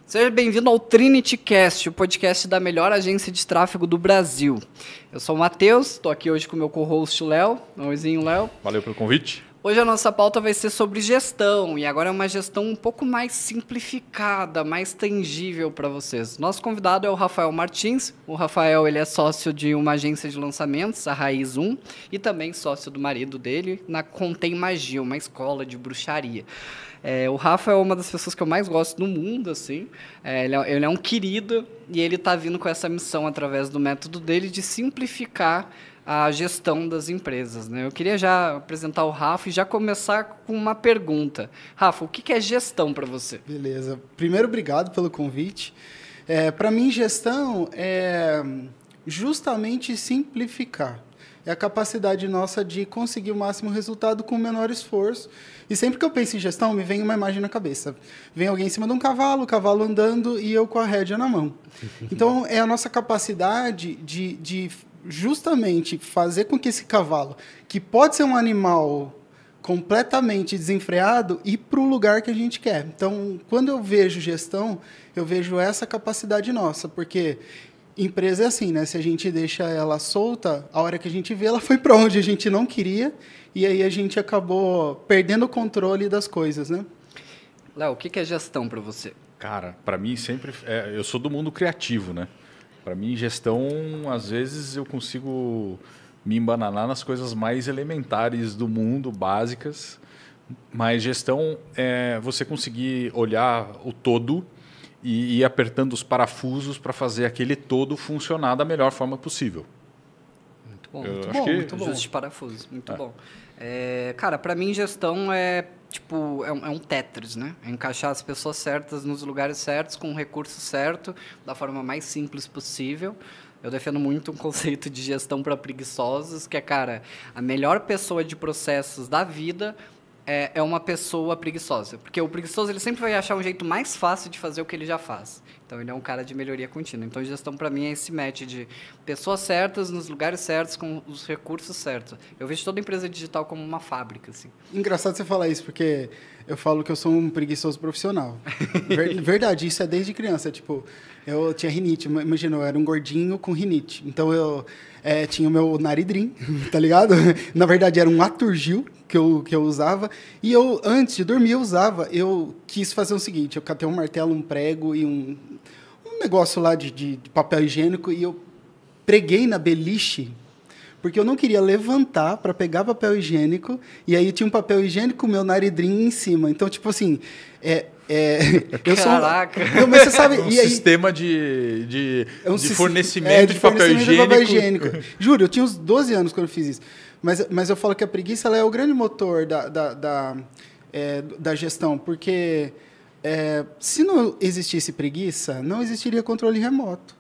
Seja bem-vindo ao TrinityCast, o podcast da melhor agência de tráfego do Brasil. Eu sou o Matheus, estou aqui hoje com o meu co-host, o Léo. Oizinho, Léo. Valeu pelo convite. Hoje a nossa pauta vai ser sobre gestão, e agora é uma gestão um pouco mais simplificada, mais tangível para vocês. Nosso convidado é o Rafael Martins. O Rafael ele é sócio de uma agência de lançamentos, a Raiz 1, e também sócio do marido dele na Contém Magia, uma escola de bruxaria. O Rafa é uma das pessoas que eu mais gosto no mundo, assim. Ele é um querido e ele está vindo com essa missão, através do método dele, de simplificar a gestão das empresas, né? Eu queria já apresentar o Rafa e já começar com uma pergunta. Rafa, o que é gestão para você? Beleza. Primeiro, obrigado pelo convite. Para mim, gestão é justamente simplificar. É a capacidade nossa de conseguir o máximo resultado com o menor esforço. E sempre que eu penso em gestão, me vem uma imagem na cabeça. Vem alguém em cima de um cavalo, o cavalo andando e eu com a rédea na mão. Então, é a nossa capacidade de justamente fazer com que esse cavalo, que pode ser um animal completamente desenfreado, ir para o lugar que a gente quer. Então, quando eu vejo gestão, eu vejo essa capacidade nossa, porque empresa é assim, né? Se a gente deixa ela solta, a hora que a gente vê, ela foi para onde a gente não queria, e aí a gente acabou perdendo o controle das coisas, né? Léo, o que é gestão para você? Cara, para mim sempre... eu sou do mundo criativo, né? Para mim, gestão, às vezes eu consigo me embananar nas coisas mais elementares do mundo, básicas, mas gestão é você conseguir olhar o todo e ir apertando os parafusos para fazer aquele todo funcionar da melhor forma possível. Muito bom, muito bom. Justos parafusos, muito bom. Cara, para mim, gestão é um Tetris, né? É encaixar as pessoas certas nos lugares certos, com o recurso certo, da forma mais simples possível. Eu defendo muito um conceito de gestão para preguiçosos, que é, cara, a melhor pessoa de processos da vida é uma pessoa preguiçosa. Porque o preguiçoso ele sempre vai achar um jeito mais fácil de fazer o que ele já faz. Então, ele é um cara de melhoria contínua. Então, gestão, para mim, é esse match de pessoas certas, nos lugares certos, com os recursos certos. Eu vejo toda empresa digital como uma fábrica, assim. Engraçado você falar isso, porque eu falo que eu sou um preguiçoso profissional. Verdade, isso é desde criança. Tipo, eu tinha rinite. Imagina, eu era um gordinho com rinite. Então, eu tinha o meu Naridrim, tá ligado? Na verdade, era um Aturgil que eu usava. E eu, antes de dormir, eu quis fazer o seguinte, eu catei um martelo, um prego e um negócio lá de papel higiênico e eu preguei na beliche, porque eu não queria levantar para pegar papel higiênico, e aí tinha um papel higiênico, meu Naridrim em cima. Então, tipo assim, Caraca! Mas você sabe... Um sistema de fornecimento de papel higiênico. Juro, eu tinha uns 12 anos quando eu fiz isso. Mas eu falo que a preguiça ela é o grande motor da gestão, porque se não existisse preguiça, não existiria controle remoto.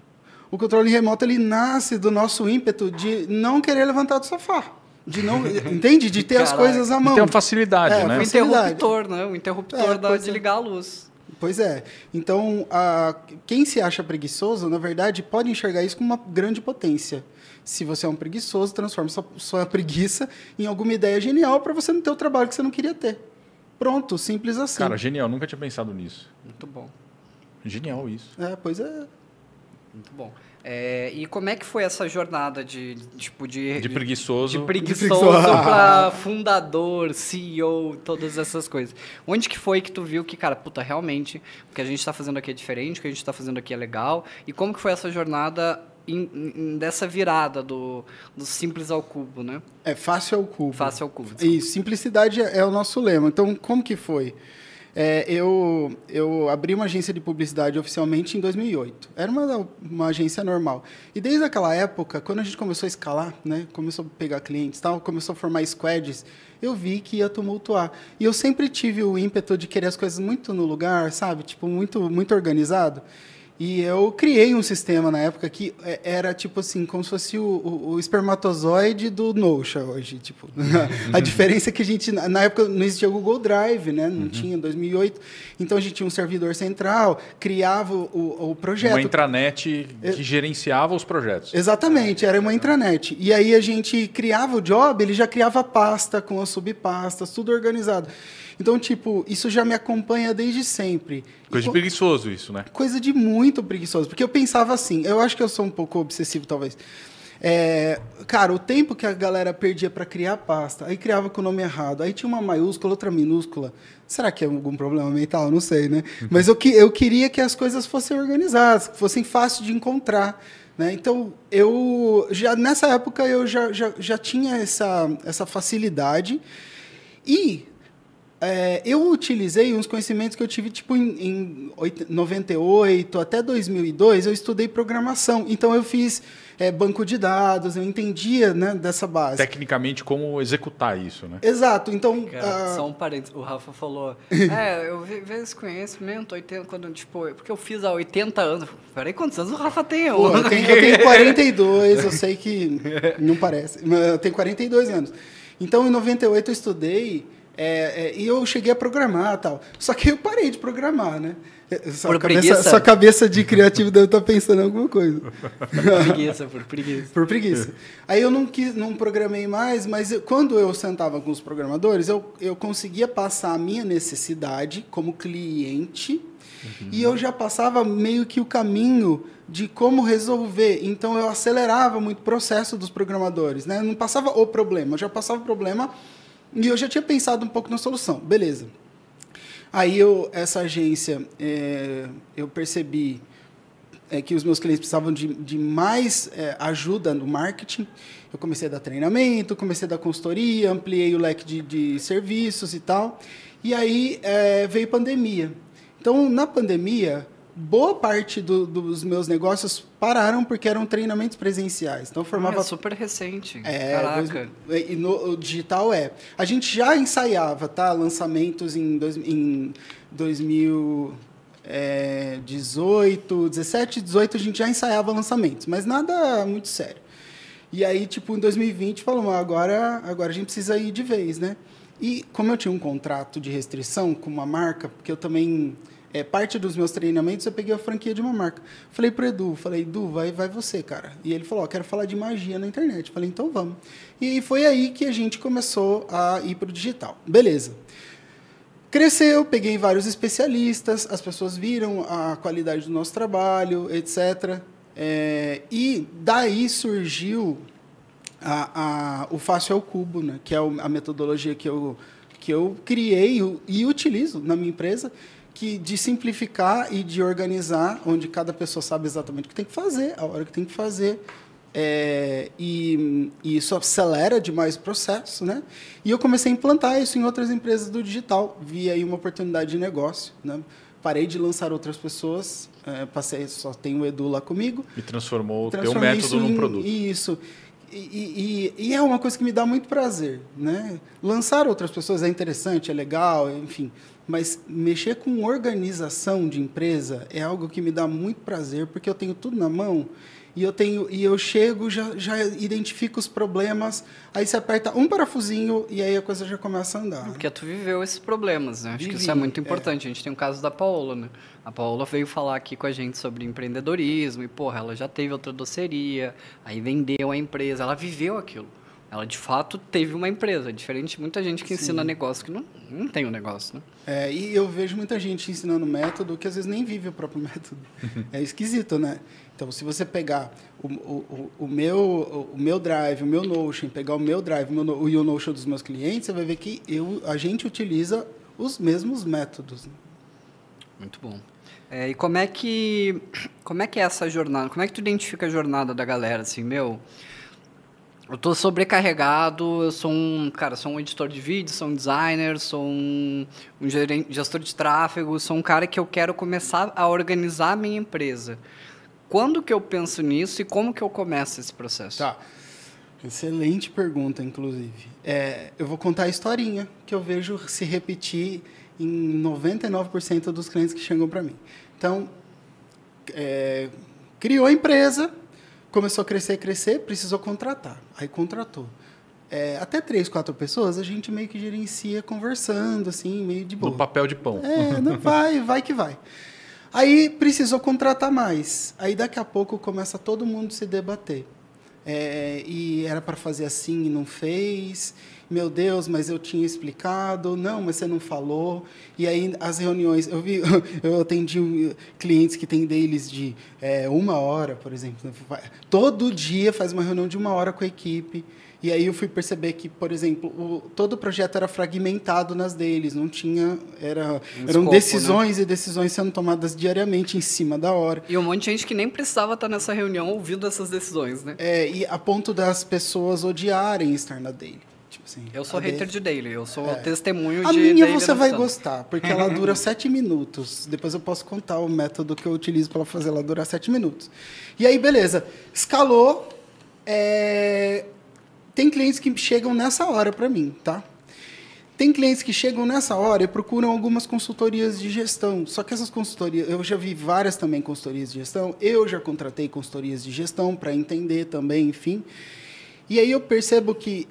O controle remoto ele nasce do nosso ímpeto de não querer levantar do sofá. De não, entende? De ter as coisas à mão. Tem uma facilidade, né? O interruptor, né? O interruptor dá de ligar a luz. Pois é. Então, quem se acha preguiçoso, na verdade, pode enxergar isso como uma grande potência. Se você é um preguiçoso, transforma sua preguiça em alguma ideia genial para você não ter o trabalho que você não queria ter. Pronto, simples assim. Cara, genial. Nunca tinha pensado nisso. Muito bom. Genial isso. Pois é. Muito bom. E como é que foi essa jornada de preguiçoso? De preguiçoso para fundador, CEO, todas essas coisas. Onde que foi que tu viu que, cara, realmente, o que a gente está fazendo aqui é diferente, o que a gente está fazendo aqui é legal? E como que foi essa jornada dessa virada do simples ao cubo, né? Fácil ao cubo. Fácil ao cubo. Isso, simplicidade é o nosso lema. Então, como que foi? Eu abri uma agência de publicidade oficialmente em 2008. Era uma agência normal. E desde aquela época, quando a gente começou a escalar, né, começou a pegar clientes, começou a formar squads, eu vi que ia tumultuar. E eu sempre tive o ímpeto de querer as coisas muito no lugar, sabe? Tipo, muito, muito organizado. E eu criei um sistema na época que era tipo assim, como se fosse o espermatozoide do Notion hoje. Tipo. A diferença é que a gente, na época, não existia o Google Drive, né? Não tinha, em 2008. Então, a gente tinha um servidor central, criava o projeto. Uma intranet que gerenciava os projetos. Exatamente, era uma intranet. E aí, a gente criava o job, ele já criava pasta com as subpastas, tudo organizado. Então, tipo, isso já me acompanha desde sempre. Coisa de preguiçoso isso, né? Coisa de muito preguiçoso. Porque eu pensava assim, eu acho que eu sou um pouco obsessivo, talvez. Cara, o tempo que a galera perdia para criar pasta, aí criava com o nome errado, aí tinha uma maiúscula, outra minúscula. Será que é algum problema mental? Não sei, né? Mas eu queria que as coisas fossem organizadas, que fossem fáceis de encontrar. Né? Então, nessa época, eu já tinha essa facilidade. E eu utilizei uns conhecimentos que eu tive tipo em 98 até 2002, eu estudei programação. Então, eu fiz banco de dados, eu entendia, né, dessa base. Tecnicamente, como executar isso, né? Exato. Então, cara, só um parênteses. O Rafa falou, eu vi esse conhecimento, 80, quando, tipo, porque eu fiz há 80 anos. Peraí, quantos anos o Rafa tem? Pô, eu tenho 42, eu sei que não parece, mas eu tenho 42 anos. Então, em 98 eu estudei e eu cheguei a programar e tal. Só que eu parei de programar, né? Sua cabeça de criativo deve estar pensando em alguma coisa. Por preguiça. Por preguiça. Aí eu não programei mais, mas quando eu sentava com os programadores, eu conseguia passar a minha necessidade como cliente e eu já passava meio que o caminho de como resolver. Então, eu acelerava muito o processo dos programadores. Né? Não passava o problema, eu já passava o problema e eu já tinha pensado um pouco na solução. Beleza. Aí, essa agência, eu percebi que os meus clientes precisavam de mais ajuda no marketing. Eu comecei a dar treinamento, comecei a dar consultoria, ampliei o leque de serviços e tal. E aí veio pandemia. Então, na pandemia, boa parte dos meus negócios pararam porque eram treinamentos presenciais. Então, formava... É super recente. Caraca. E no digital A gente já ensaiava, tá? Lançamentos em 2018, 17, 18, a gente já ensaiava lançamentos, mas nada muito sério. E aí, tipo, em 2020, falamos, agora a gente precisa ir de vez, né? E como eu tinha um contrato de restrição com uma marca, porque eu também... parte dos meus treinamentos, eu peguei a franquia de uma marca. Falei pro Edu, vai você, cara. E ele falou, quero falar de magia na internet. Falei, então vamos. E foi aí que a gente começou a ir pro digital. Beleza. Cresceu, peguei vários especialistas, as pessoas viram a qualidade do nosso trabalho, etc. E daí surgiu o Fácil ao Cubo, né? Que é a metodologia que eu criei e utilizo na minha empresa, de simplificar e de organizar, onde cada pessoa sabe exatamente o que tem que fazer, a hora que tem que fazer, e isso acelera demais o processo, né? E eu comecei a implantar isso em outras empresas do digital, vi aí uma oportunidade de negócio, né? Parei de lançar outras pessoas, só tem o Edu lá comigo. E transformou o teu método num produto. Isso. E é uma coisa que me dá muito prazer, né? Lançar outras pessoas é interessante, é legal, enfim... Mas mexer com organização de empresa é algo que me dá muito prazer, porque eu tenho tudo na mão e eu chego, já identifico os problemas, aí você aperta um parafusinho e aí a coisa já começa a andar. Porque tu viveu esses problemas, né? Acho que isso é muito importante. A gente tem o caso da Paola, né? A Paola veio falar aqui com a gente sobre empreendedorismo e, porra, ela já teve outra doceria, aí vendeu a empresa, ela viveu aquilo. Ela, de fato, teve uma empresa, diferente de muita gente que ensina negócio que não tem um negócio, né? E eu vejo muita gente ensinando método que às vezes nem vive o próprio método. É esquisito, né? Então, se você pegar o meu Drive, o meu Notion, pegar o meu Drive e o Notion dos meus clientes, você vai ver que a gente utiliza os mesmos métodos. Né? Muito bom. E como é que é essa jornada? Como é que tu identifica a jornada da galera? Assim, eu tô sobrecarregado, eu sou um editor de vídeo, sou um designer, sou um gestor de tráfego, sou um cara que eu quero começar a organizar a minha empresa. Quando que eu penso nisso e como que eu começo esse processo? Tá. Excelente pergunta, inclusive. Eu vou contar a historinha que eu vejo se repetir em 99% dos clientes que chegam para mim. Então, criou a empresa, começou a crescer, precisou contratar. Aí contratou. Até 3, 4 pessoas, a gente meio que gerencia conversando, assim, meio de boa. No papel de pão. Não vai que vai. Aí precisou contratar mais. Aí daqui a pouco começa todo mundo se debater. e era para fazer assim e não fez. Meu Deus, mas eu tinha explicado. Não, mas você não falou. E aí, as reuniões... Eu atendi clientes que têm dailies de 1 hora, por exemplo. Todo dia faz uma reunião de 1 hora com a equipe. E aí eu fui perceber que, por exemplo, todo o projeto era fragmentado nas dailies. Não tinha... Eram escopo, decisões, né? E decisões sendo tomadas diariamente em cima da hora. E um monte de gente que nem precisava estar nessa reunião ouvindo essas decisões, né? E a ponto das pessoas odiarem estar na daily. Assim, eu sou hater de daily, eu sou testemunho de daily. A minha você vai função. gostar, porque ela dura 7 minutos. Depois eu posso contar o método que eu utilizo para fazer ela durar 7 minutos. E aí, beleza. Escalou. Tem clientes que chegam nessa hora para mim, tá? Tem clientes que chegam nessa hora e procuram algumas consultorias de gestão. Só que essas consultorias... Eu já vi várias também consultorias de gestão. Eu já contratei consultorias de gestão para entender também, enfim... E aí eu percebo que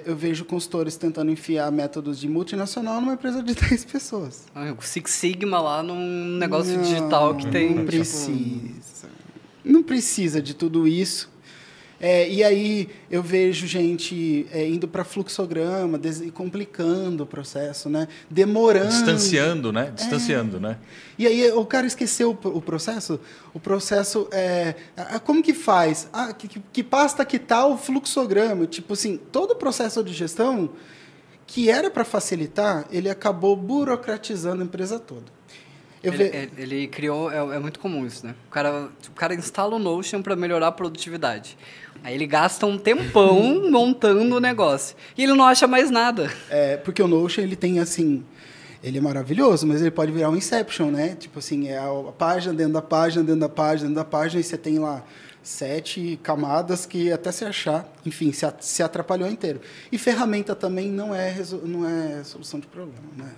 eu vejo consultores tentando enfiar métodos de multinacional numa empresa de 10 pessoas. O Six Sigma lá num negócio digital que tem... Não precisa. Não precisa de tudo isso. E aí eu vejo gente indo para fluxograma, complicando o processo, né? Demorando. Distanciando, né? Distanciando, né? E aí o cara esqueceu o processo. O processo como que faz? Que pasta que tá o fluxograma? Tipo assim, todo o processo de gestão que era para facilitar, ele acabou burocratizando a empresa toda. Ele criou... É muito comum isso, né? O cara instala o Notion para melhorar a produtividade. Aí ele gasta um tempão montando o negócio. E ele não acha mais nada. Porque o Notion, ele tem, assim... Ele é maravilhoso, mas ele pode virar um Inception, né? Tipo assim, a página dentro da página, dentro da página, dentro da página, e você tem lá 7 camadas que até se achar, enfim, se atrapalhou inteiro. E ferramenta também não é solução de problema, né?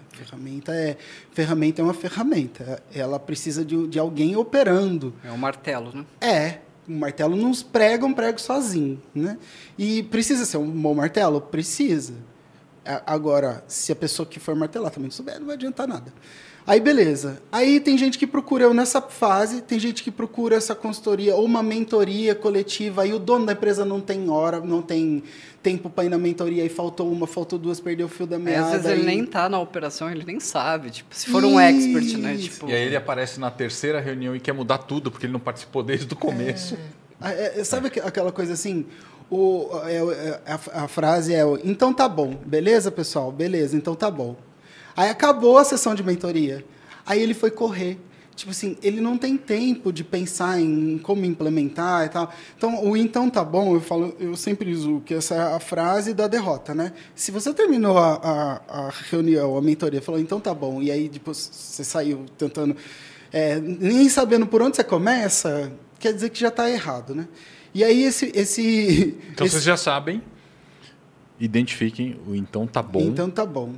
Ferramenta é uma ferramenta. Ela precisa de alguém operando. É um martelo, né? Um martelo não prega um prego sozinho, né? E precisa ser um bom martelo? Precisa. Agora, se a pessoa que for martelar também não souber, não vai adiantar nada. Aí, beleza. Aí tem gente que procura, eu nessa fase, tem gente que procura essa consultoria ou uma mentoria coletiva, aí o dono da empresa não tem hora, não tem tempo para ir na mentoria, aí faltou 1, faltou 2, perdeu o fio da meada. Às vezes ele nem tá na operação, ele nem sabe, tipo, se for um expert, né? Tipo... E aí ele aparece na 3ª reunião e quer mudar tudo, porque ele não participou desde o começo. Sabe aquela coisa assim? A frase então tá bom, beleza, pessoal? Beleza, então tá bom. Aí acabou a sessão de mentoria. Aí ele foi correr. Tipo assim, ele não tem tempo de pensar em como implementar e tal. Então, então tá bom, eu sempre uso que essa é a frase da derrota, né? Se você terminou a reunião, a mentoria, falou, então tá bom, e aí depois você saiu tentando, nem sabendo por onde você começa, quer dizer que já está errado, né? E aí Então vocês já sabem, identifiquem o então tá bom. Então tá bom.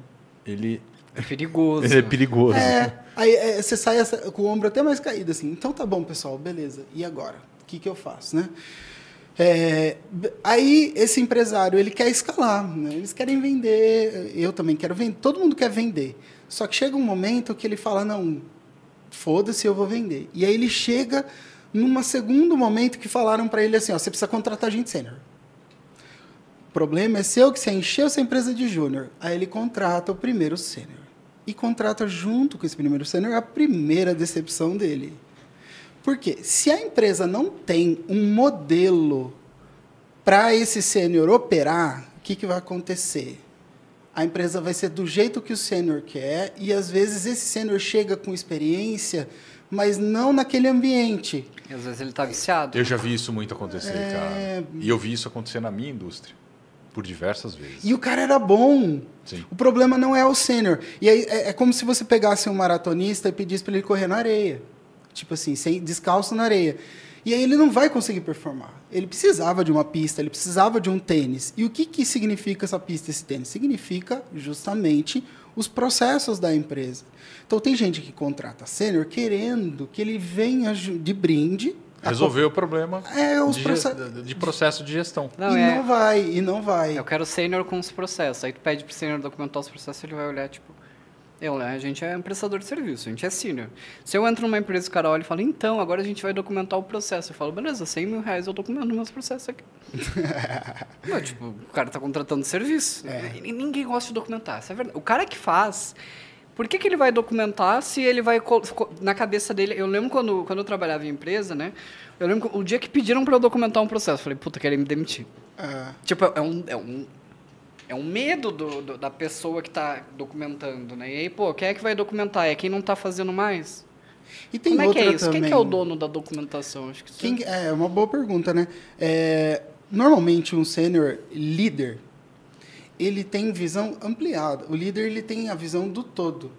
Ele... É perigoso. Ele é perigoso. Aí você sai com o ombro até mais caído, assim. Então tá bom, pessoal, beleza. E agora? O que eu faço, né? Aí esse empresário, ele quer escalar, né? Eles querem vender, eu também quero vender, todo mundo quer vender. Só que chega um momento que ele fala, não, foda-se, eu vou vender. E aí ele chega num segundo momento que falaram para ele assim, ó, você precisa contratar gente sênior. O problema é seu que você encheu essa empresa de júnior. Aí ele contrata o primeiro sênior. E contrata junto com esse primeiro sênior a primeira decepção dele. Por quê? Se a empresa não tem um modelo para esse sênior operar, o que vai acontecer? A empresa vai ser do jeito que o sênior quer e, às vezes, esse sênior chega com experiência, mas não naquele ambiente. E, às vezes, ele está viciado. Eu já vi isso muito acontecer, cara. E eu vi isso acontecer na minha indústria. Por diversas vezes. E o cara era bom. Sim. O problema não é o sênior. E aí é como se você pegasse um maratonista e pedisse para ele correr na areia. Tipo assim, descalço na areia. E aí ele não vai conseguir performar. Ele precisava de uma pista, ele precisava de um tênis. E o que significa essa pista, esse tênis? Significa justamente os processos da empresa. Então tem gente que contrata sênior querendo que ele venha de brinde. Resolver o problema de processo de gestão. Não vai. Eu quero sênior com os processos. Aí tu pede pro sênior documentar os processos, ele vai olhar, tipo... A gente é um prestador de serviço, a gente é senior. Se eu entro numa empresa e o cara olha e fala, então, agora a gente vai documentar o processo. Eu falo, beleza, R$100 mil eu documento meus processos aqui. Não, tipo, o cara tá contratando serviço. E ninguém gosta de documentar, isso é verdade. O cara que faz... Por que ele vai documentar se ele vai... Na cabeça dele... Eu lembro quando eu trabalhava em empresa, né? Eu lembro o dia que pediram para eu documentar um processo. Eu falei, puta, querem me demitir. Tipo, é um medo da pessoa que está documentando, né? E aí, pô, quem é que vai documentar? É quem não está fazendo mais? E tem Como é que é isso? Também. Quem que é o dono da documentação? Acho que é uma boa pergunta, né? Normalmente, um sênior líder, ele tem visão ampliada. O líder, ele tem a visão do todo.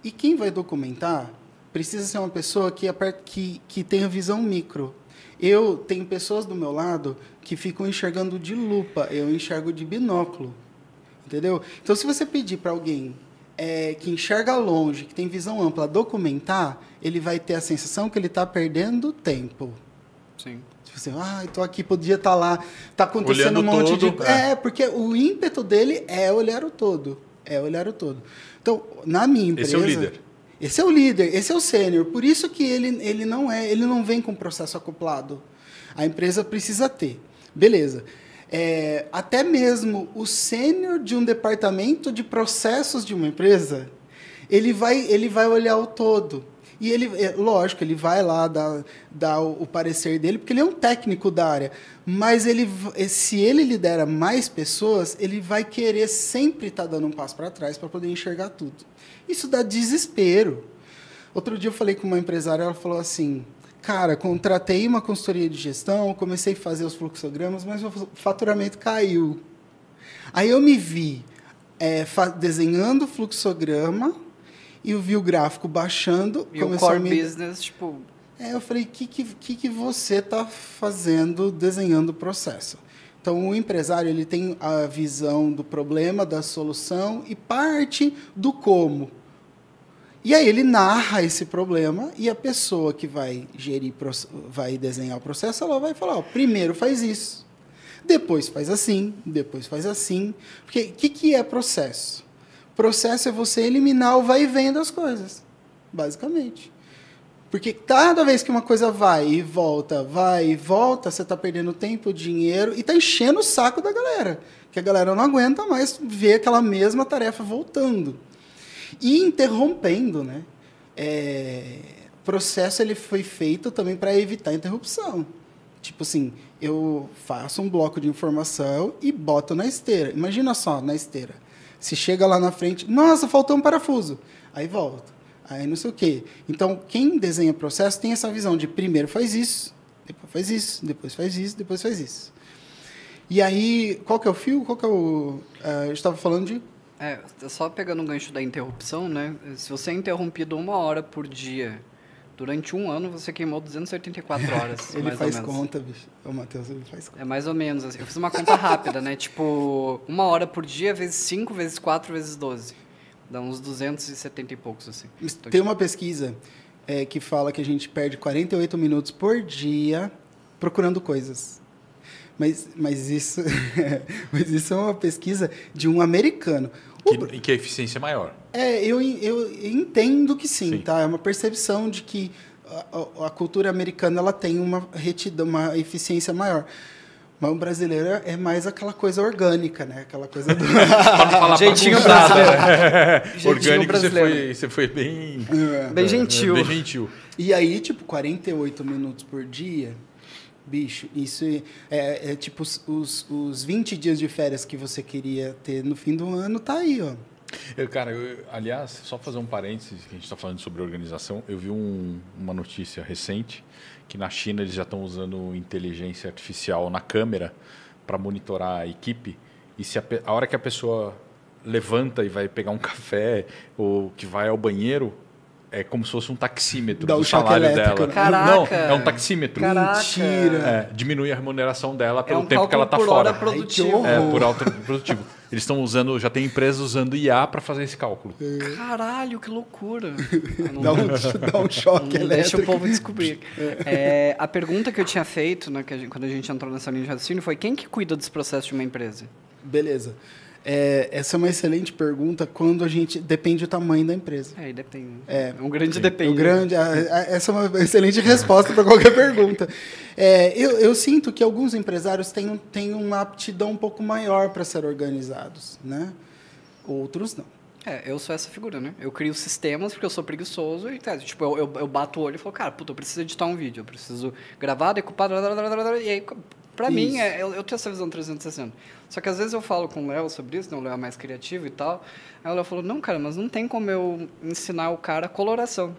E quem vai documentar precisa ser uma pessoa que tenha visão micro. Eu tenho pessoas do meu lado que ficam enxergando de lupa, eu enxergo de binóculo, entendeu? Então, se você pedir para alguém que enxerga longe, que tem visão ampla, documentar, ele vai ter a sensação que ele está perdendo tempo. Sim. Tipo assim, estou aqui, podia estar lá, está acontecendo olhando um monte todo, de... porque o ímpeto dele é olhar o todo. Então, na minha empresa... Esse é o líder. Esse é o líder, esse é o sênior. Por isso que ele não vem com processo acoplado. A empresa precisa ter. Beleza. Até mesmo o sênior de um departamento de processos de uma empresa, ele vai olhar o todo. E lógico, ele vai lá dar o parecer dele, porque ele é um técnico da área. Mas se ele lidera mais pessoas, ele vai querer sempre estar dando um passo para trás para poder enxergar tudo. Isso dá desespero. Outro dia eu falei com uma empresária, ela falou assim, cara, contratei uma consultoria de gestão, comecei a fazer os fluxogramas, mas o faturamento caiu. Aí eu me vi desenhando o fluxograma e eu vi o gráfico baixando. E o core business, tipo... eu falei, o que você está fazendo desenhando o processo? Então, o empresário ele tem a visão do problema, da solução e parte do como. E aí ele narra esse problema e a pessoa que vai desenhar o processo, ela vai falar, primeiro faz isso, depois faz assim. Porque o que é processo? Processo é você eliminar o vai e vem das coisas, basicamente. Porque cada vez que uma coisa vai e volta, você está perdendo tempo, dinheiro e está enchendo o saco da galera. Que a galera não aguenta mais ver aquela mesma tarefa voltando. E interrompendo, né? O processo ele foi feito também para evitar interrupção. Tipo assim, eu faço um bloco de informação e boto na esteira. Imagina só, na esteira. Se chega lá na frente, nossa, faltou um parafuso. Aí volta. Aí não sei o quê. Então, quem desenha processo tem essa visão de primeiro faz isso, depois faz isso, depois faz isso, depois faz isso. E aí, qual que é o fio? Eu estava falando de... Só pegando um gancho da interrupção, né? Se você é interrompido 1 hora por dia, durante 1 ano, você queimou 284 horas. Ele faz conta, bicho. O Matheus, ele faz conta. É mais ou menos assim. Eu fiz uma conta rápida, né? Tipo, 1 hora por dia, vezes 5, vezes 4, vezes 12. Dá uns 270 e poucos, assim. Tem uma pesquisa que fala que a gente perde 48 minutos por dia procurando coisas. Mas isso é uma pesquisa de um americano. Em que a eficiência é maior. Eu entendo que sim, tá? É uma percepção de que a cultura americana ela tem uma eficiência maior. Mas o brasileiro é mais aquela coisa orgânica, né? Aquela coisa do... Jeitinho brasileiro. Orgânico, você foi bem... Bem gentil. Bem gentil. E aí, 48 minutos por dia... Bicho, isso é tipo os 20 dias de férias que você queria ter no fim do ano, tá aí, ó. Aliás, só fazer um parênteses, que a gente está falando sobre organização, eu vi uma notícia recente que na China eles já estão usando inteligência artificial na câmera para monitorar a equipe e se a hora que a pessoa levanta e vai pegar um café ou que vai ao banheiro, é como se fosse um taxímetro do salário dela. Caraca. Não, é um taxímetro. Caraca. Mentira. Diminui a remuneração dela pelo tempo que ela está fora. Hora produtivo. Por hora produtivo. Eles estão usando, já tem empresas usando IA para fazer esse cálculo. Caralho, que loucura. Dá um choque elétrico. Deixa o povo descobrir. A pergunta que eu tinha feito, né, quando a gente entrou nessa linha de raciocínio, foi quem que cuida dos processos de uma empresa? Beleza. Essa é uma excelente pergunta quando a gente... Depende do tamanho da empresa. Depende. É um grande depende. Essa é uma excelente resposta para qualquer pergunta. Eu sinto que alguns empresários têm uma aptidão um pouco maior para ser organizados, né? Outros não. Eu sou essa figura, né? Eu crio sistemas porque eu sou preguiçoso e, tipo, eu bato o olho e falo, cara, eu preciso editar um vídeo, eu preciso gravar, decupar, e aí... Pra mim, eu tenho essa visão 360. Só que às vezes eu falo com o Léo sobre isso, né? O Léo é mais criativo e tal. Aí o Léo falou, não, cara, mas não tem como eu ensinar o cara coloração.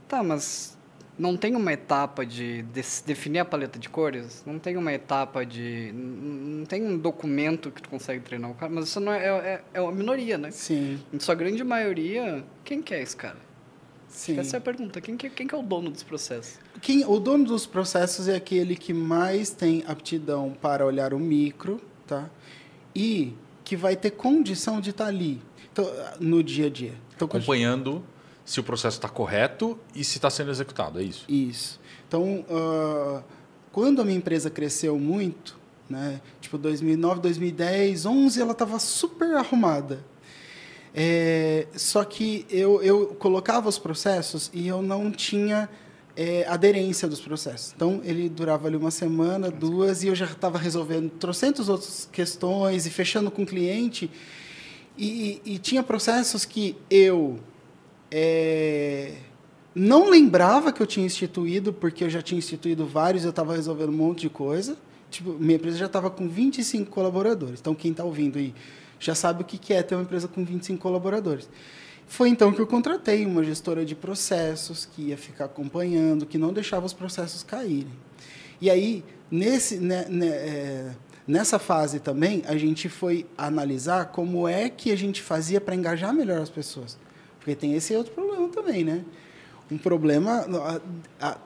Tá, mas não tem uma etapa de definir a paleta de cores? Não tem uma etapa de... Não tem um documento que tu consegue treinar o cara? Mas isso não é uma minoria, né? Sim. Em sua grande maioria, quem que é esse cara? Sim. Essa é a pergunta. Quem que é o dono dos processos? O dono dos processos é aquele que mais tem aptidão para olhar o micro, tá? E que vai ter condição de estar ali no dia a dia. Então, acompanhando se o processo está correto e se está sendo executado, é isso? Isso. Então, quando a minha empresa cresceu muito, né? Tipo 2009, 2010, 2011, ela estava super arrumada. Só que eu colocava os processos e eu não tinha aderência dos processos. Então, ele durava ali uma semana, 2, e eu já estava resolvendo trocentas outras questões e fechando com o cliente. E tinha processos que eu não lembrava que eu tinha instituído, porque eu já tinha instituído vários, eu estava resolvendo um monte de coisa. Tipo, minha empresa já estava com 25 colaboradores. Então, quem está ouvindo aí já sabe o que é ter uma empresa com 25 colaboradores. Foi então que eu contratei uma gestora de processos que ia ficar acompanhando, que não deixava os processos caírem. E aí, nessa fase também, a gente foi analisar como é que a gente fazia para engajar melhor as pessoas. Porque tem esse outro problema também, né? Um problema...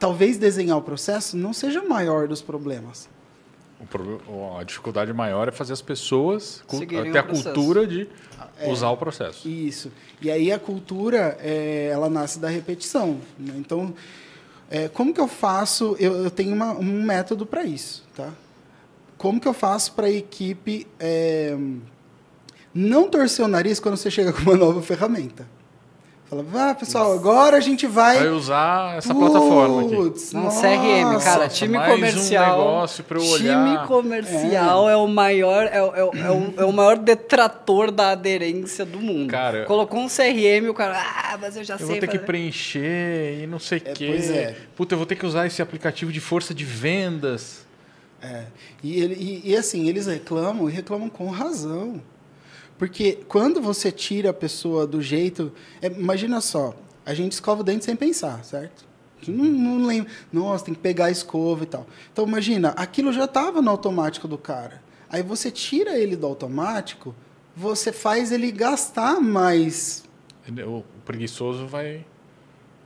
talvez desenhar o processo não seja o maior dos problemas. A dificuldade maior é fazer as pessoas ter a cultura de usar o processo. Isso. E aí a cultura, ela nasce da repetição, né? Então, como que eu faço? Eu tenho um método para isso, tá? Como que eu faço para a equipe não torcer o nariz quando você chega com uma nova ferramenta? Fala, pessoal, agora a gente vai usar essa plataforma aqui. CRM, cara, time comercial. Um negócio para eu olhar. Time comercial é o maior, é o maior detrator da aderência do mundo. Cara, colocou um CRM, o cara, mas eu já sei. Eu vou ter que preencher e não sei o quê. Pois é. Puta, eu vou ter que usar esse aplicativo de força de vendas. E assim, eles reclamam, e reclamam com razão. Porque quando você tira a pessoa do jeito... imagina só, a gente escova o dente sem pensar, certo? Não lembra. Nossa, tem que pegar a escova e tal. Então, imagina, aquilo já estava no automático do cara. Aí você tira ele do automático, você faz ele gastar mais. O preguiçoso vai...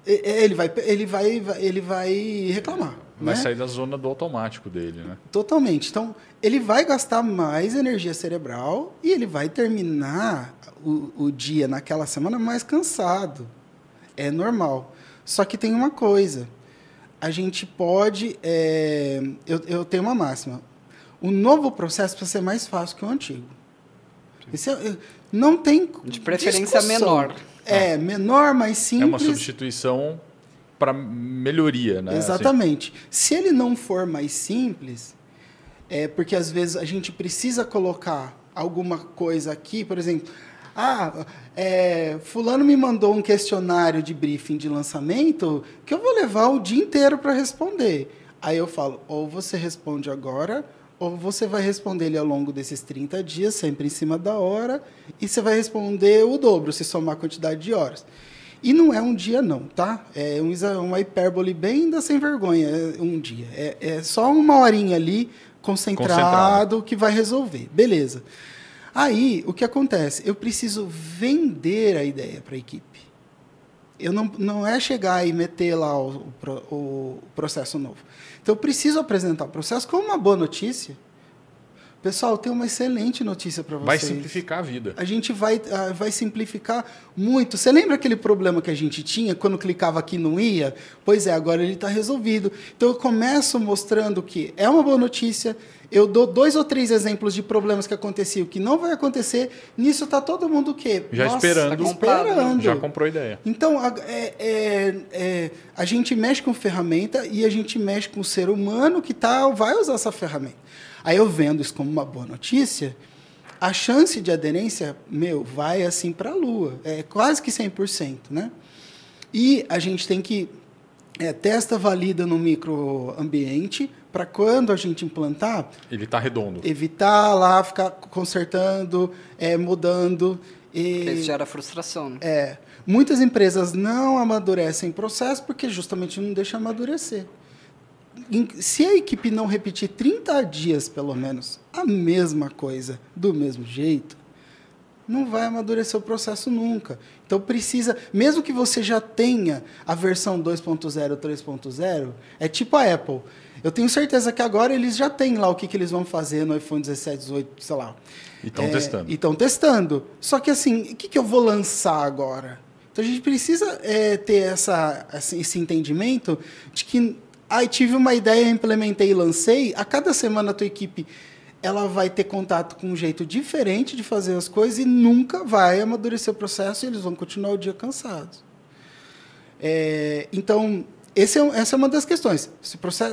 Ele vai reclamar. Vai, né? Sair da zona do automático dele, né? Totalmente. Então, ele vai gastar mais energia cerebral e ele vai terminar o dia naquela semana mais cansado. É normal. Só que tem uma coisa. A gente pode... eu tenho uma máxima. O novo processo precisa ser mais fácil que o antigo. Não tem de preferência discussão. Menor. Menor, mais simples. É uma substituição para melhoria, né? Exatamente. Assim. Se ele não for mais simples, porque às vezes a gente precisa colocar alguma coisa aqui, por exemplo, fulano me mandou um questionário de briefing de lançamento que eu vou levar o dia inteiro para responder. Aí eu falo, ou você responde agora, ou você vai responder ele ao longo desses 30 dias, sempre em cima da hora, e você vai responder o dobro, se somar a quantidade de horas. E não é um dia, não, tá? É uma hipérbole bem da sem vergonha, um dia. É só uma horinha ali, concentrado, que vai resolver. Beleza. Aí, o que acontece? Eu preciso vender a ideia para a equipe. Eu não é chegar e meter lá o processo novo. Então, eu preciso apresentar o processo como uma boa notícia. Pessoal, tem uma excelente notícia para vocês. Vai simplificar a vida. A gente vai simplificar muito. Você lembra aquele problema que a gente tinha quando clicava aqui e não ia? Pois é, agora ele está resolvido. Então eu começo mostrando que é uma boa notícia. Eu dou 2 ou 3 exemplos de problemas que aconteciam que não vai acontecer. Nisso está todo mundo o quê? Já esperando. Já comprou a ideia. Então, a gente mexe com ferramenta e a gente mexe com o ser humano que vai usar essa ferramenta. Aí eu vendo isso como uma boa notícia, a chance de aderência, vai assim para a lua. É quase que 100%, né? E a gente tem que testa, valida no microambiente, para quando a gente implantar... Ele está redondo. Evitar lá, ficar consertando, mudando. Porque isso gera frustração, né? Muitas empresas não amadurecem processo porque justamente não deixa amadurecer. Se a equipe não repetir 30 dias, pelo menos, a mesma coisa, do mesmo jeito, não vai amadurecer o processo nunca. Então, precisa... Mesmo que você já tenha a versão 2.0, 3.0, é tipo a Apple. Eu tenho certeza que agora eles já têm lá o que eles vão fazer no iPhone 17, 18, sei lá. E estão testando. E estão testando. Só que, assim, o que eu vou lançar agora? Então, a gente precisa ter esse entendimento de que tive uma ideia, implementei e lancei. A cada semana a tua equipe ela vai ter contato com um jeito diferente de fazer as coisas e nunca vai amadurecer o processo e eles vão continuar o dia cansados. Então, essa é uma das questões.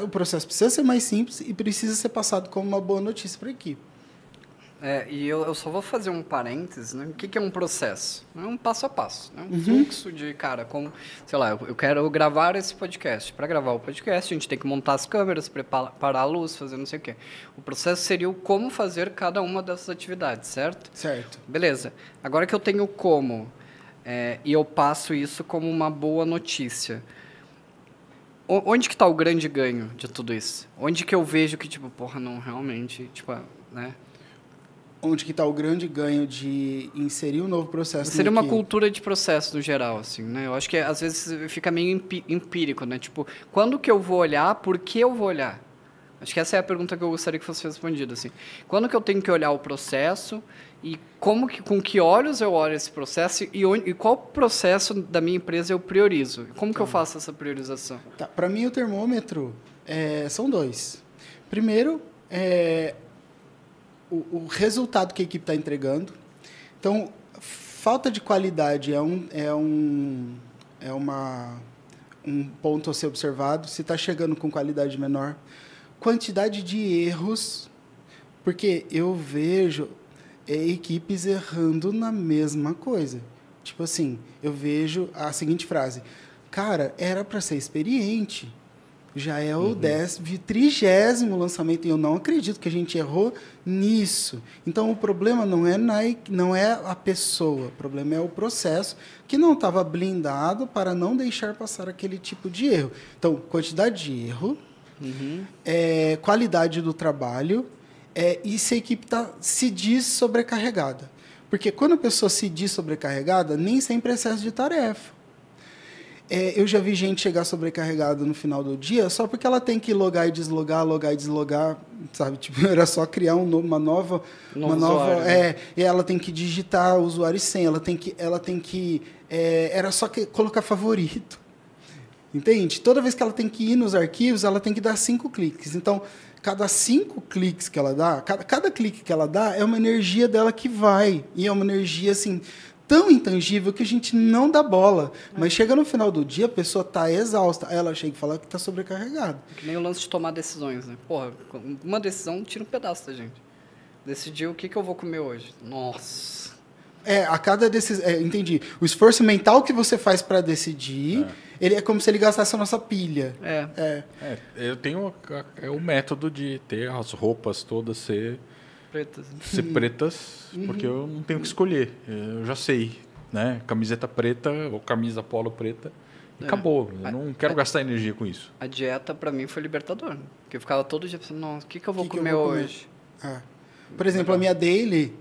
O processo precisa ser mais simples e precisa ser passado como uma boa notícia para a equipe. E eu só vou fazer um parênteses, né? O que é um processo? É um passo a passo, né? Um fluxo de, como, sei lá, eu quero gravar esse podcast. Para gravar o podcast, a gente tem que montar as câmeras, preparar a luz, fazer não sei o quê. O processo seria o como fazer cada uma dessas atividades, certo? Certo. Beleza. Agora que eu tenho como, e eu passo isso como uma boa notícia, onde que está o grande ganho de tudo isso? Onde que eu vejo que, não, realmente, né? Onde que está o grande ganho de inserir um novo processo? Seria uma cultura de processo no geral, assim, né? Eu acho que às vezes fica meio empírico, né? Quando que eu vou olhar, por que eu vou olhar? Acho que essa é a pergunta que eu gostaria que fosse respondida, assim. Quando que eu tenho que olhar o processo e com que olhos eu olho esse processo e qual processo da minha empresa eu priorizo? Como que eu faço essa priorização? Para mim, o termômetro são 2. Primeiro, o resultado que a equipe está entregando. Então, falta de qualidade é um ponto a ser observado. Se está chegando com qualidade menor. Quantidade de erros, porque eu vejo equipes errando na mesma coisa. Tipo assim, eu vejo a seguinte frase: cara, era para ser experiente. Já é o 30º lançamento e eu não acredito que a gente errou nisso. Então, o problema não é a pessoa, o problema é o processo que não estava blindado para não deixar passar aquele tipo de erro. Então, quantidade de erro, qualidade do trabalho e se a equipe se diz sobrecarregada. Porque quando a pessoa se diz sobrecarregada, nem sempre é excesso de tarefa. Eu já vi gente chegar sobrecarregada no final do dia só porque ela tem que logar e deslogar, sabe? Era só criar uma nova, né? E ela tem que digitar usuário e senha, ela tem que era só colocar favorito. Entende? Toda vez que ela tem que ir nos arquivos, ela tem que dar 5 cliques. Então, cada 5 cliques que ela dá, cada clique que ela dá é uma energia dela que vai. E é uma energia, assim, tão intangível que a gente não dá bola. Mas chega no final do dia, a pessoa está exausta. Aí ela chega e fala que está sobrecarregada. Que nem o lance de tomar decisões, né? Porra, uma decisão tira um pedaço da gente. Decidir o que eu vou comer hoje. Nossa. A cada decisão... entendi. O esforço mental que você faz para decidir, ele é como se ele gastasse a nossa pilha. Eu tenho o método de ter as roupas todas ser pretas, porque eu não tenho que escolher. Eu já sei, né? Camiseta preta ou camisa polo preta. E acabou. Eu não quero gastar energia com isso. A dieta, para mim, foi libertador. Porque eu ficava todo dia pensando, nossa, o que eu vou comer hoje? Por exemplo, a minha daily...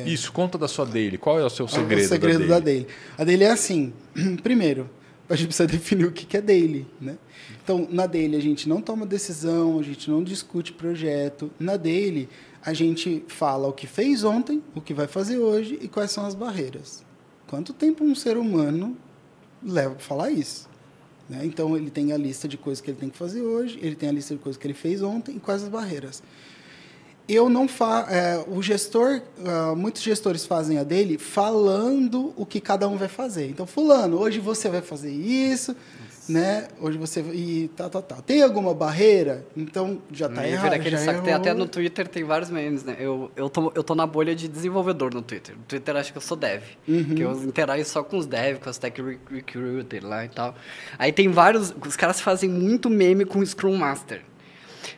Isso, conta da sua daily. Qual é o seu segredo? O segredo da daily. A daily é assim. Primeiro, a gente precisa definir o que é daily, né? Então, na daily a gente não toma decisão, a gente não discute projeto. Na daily a gente fala o que fez ontem, o que vai fazer hoje e quais são as barreiras. Quanto tempo um ser humano leva para falar isso? Né? Então, ele tem a lista de coisas que ele tem que fazer hoje, ele tem a lista de coisas que ele fez ontem e quais as barreiras. Eu não o gestor, muitos gestores fazem a dele falando o que cada um vai fazer. Então, fulano, hoje você vai fazer isso, né? Hoje você e tal. Tem alguma barreira? Então já está errado. Tem até no Twitter tem vários memes, né? Eu tô na bolha de desenvolvedor no Twitter. No Twitter acho que eu sou dev, que eu interajo só com os dev, com as tech recruiter lá e tal. Aí tem vários, os caras fazem muito meme com o Scrum Master.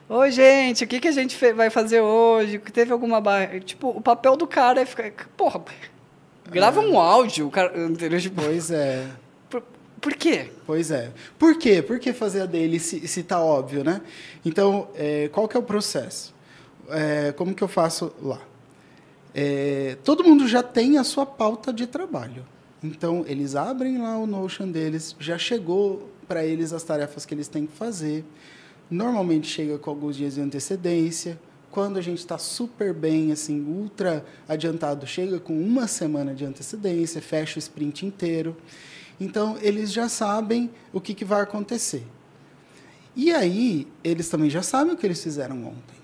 Oi, gente, o que a gente vai fazer hoje? Teve alguma barreira? Tipo, o papel do cara é ficar... Porra, grava um áudio, o cara... Entendeu? Tipo, pois é. Por quê? Pois é. Por quê? Por que fazer a dele se tá óbvio, né? Então, qual que é o processo? Como que eu faço lá? Todo mundo já tem a sua pauta de trabalho. Então, eles abrem lá o Notion deles, já chegou para eles as tarefas que eles têm que fazer. Normalmente chega com alguns dias de antecedência. Quando a gente está super bem, assim, ultra adiantado, chega com 1 semana de antecedência, fecha o sprint inteiro. Então, eles já sabem o que vai acontecer. E aí, eles também já sabem o que eles fizeram ontem.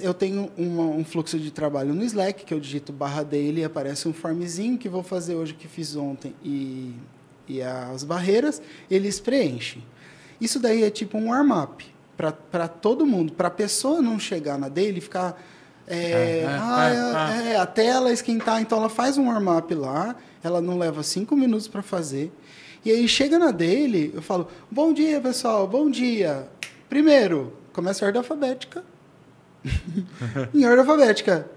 Eu tenho um fluxo de trabalho no Slack, que eu digito /daily e aparece um formzinho que vou fazer hoje o que fiz ontem e as barreiras, eles preenchem. Isso daí é tipo um warm-up para todo mundo, para a pessoa não chegar na dele e ficar... até ela esquentar. Então, ela faz um warm-up lá, ela não leva 5 minutos para fazer. E aí, chega na dele, eu falo, bom dia, pessoal, bom dia. Primeiro, começa a ordem alfabética. Em ordem alfabética.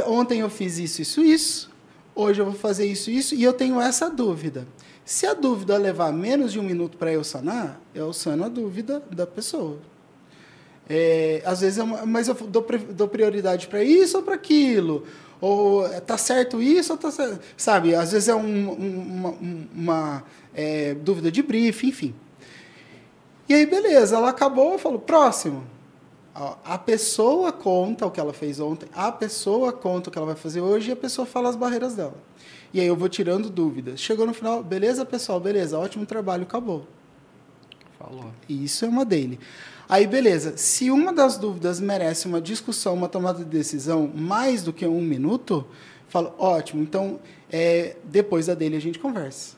Ontem eu fiz isso. Hoje eu vou fazer isso, e eu tenho essa dúvida. Se a dúvida levar menos de 1 minuto para eu sanar, eu sano a dúvida da pessoa. Às vezes, mas eu dou prioridade para isso ou para aquilo? Ou tá certo isso ou tá certo... Sabe, às vezes é uma dúvida de briefing, enfim. E aí, beleza, ela acabou, eu falo, próximo. A pessoa conta o que ela fez ontem, a pessoa conta o que ela vai fazer hoje e a pessoa fala as barreiras dela. E aí eu vou tirando dúvidas. Chegou no final, beleza, pessoal? Beleza, ótimo trabalho, acabou. Falou. Isso é uma daily. Aí, beleza. Se uma das dúvidas merece uma discussão, uma tomada de decisão mais do que 1 minuto, falo, ótimo, então, depois da daily a gente conversa.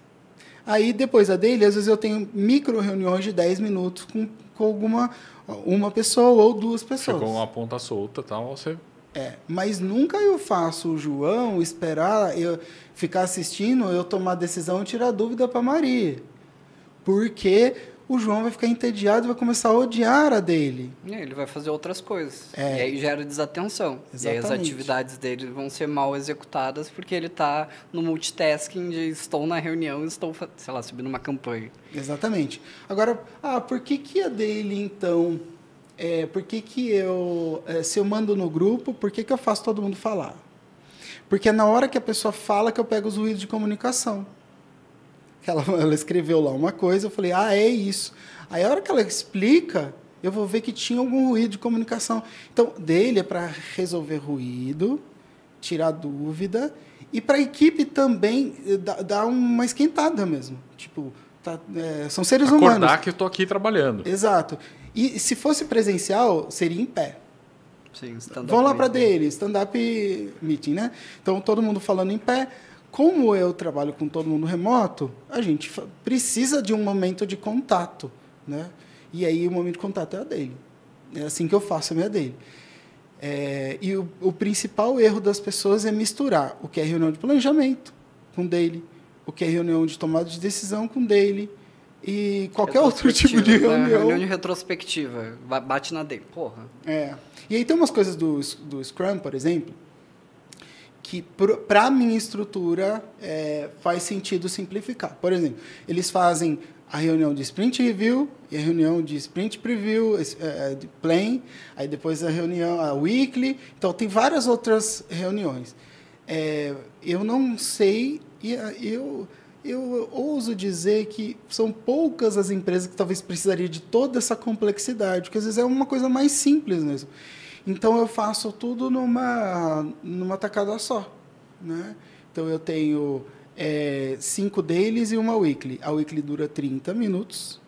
Aí, depois da daily, às vezes eu tenho micro reuniões de 10 minutos com uma pessoa ou 2 pessoas. Ficou uma ponta solta, tal, você... Mas nunca eu faço o João esperar eu ficar assistindo, eu tomar a decisão e tirar a dúvida para a Maria. Porque o João vai ficar entediado e vai começar a odiar a dele. Ele vai fazer outras coisas. E aí gera desatenção. Exatamente. E aí as atividades dele vão ser mal executadas porque ele está no multitasking de estou na reunião e estou, sei lá, subindo uma campanha. Exatamente. Agora, por que a dele, então... por que eu... se eu mando no grupo, por que eu faço todo mundo falar? Porque é na hora que a pessoa fala que eu pego os ruídos de comunicação. Ela escreveu lá uma coisa, eu falei, é isso. Aí a hora que ela explica, eu vou ver que tinha algum ruído de comunicação. Então, dele é para resolver ruído, tirar dúvida, e para a equipe também dar uma esquentada mesmo. Tipo, são seres humanos. Acordar que eu estou aqui trabalhando. Exato. E se fosse presencial, seria em pé. Sim, stand-up. Vão lá para dele, stand-up meeting, né? Então, todo mundo falando em pé. Como eu trabalho com todo mundo remoto, a gente precisa de um momento de contato, né? E aí, o momento de contato é a dele. É assim que eu faço a minha dele. E o principal erro das pessoas é misturar o que é reunião de planejamento com dele, o que é reunião de tomada de decisão com dele, e qualquer outro tipo de reunião. Reunião de retrospectiva, bate na dele, porra. E aí tem umas coisas do Scrum, por exemplo, que para a minha estrutura faz sentido simplificar. Por exemplo, eles fazem a reunião de Sprint Review e a reunião de Sprint Preview, de Plan, aí depois a reunião, a Weekly. Então, tem várias outras reuniões. Eu não sei, eu ouso dizer que são poucas as empresas que talvez precisariam de toda essa complexidade, porque às vezes é uma coisa mais simples mesmo. Então, eu faço tudo numa tacada só, né? Então, eu tenho 5 dailies e uma weekly. A weekly dura 30 minutos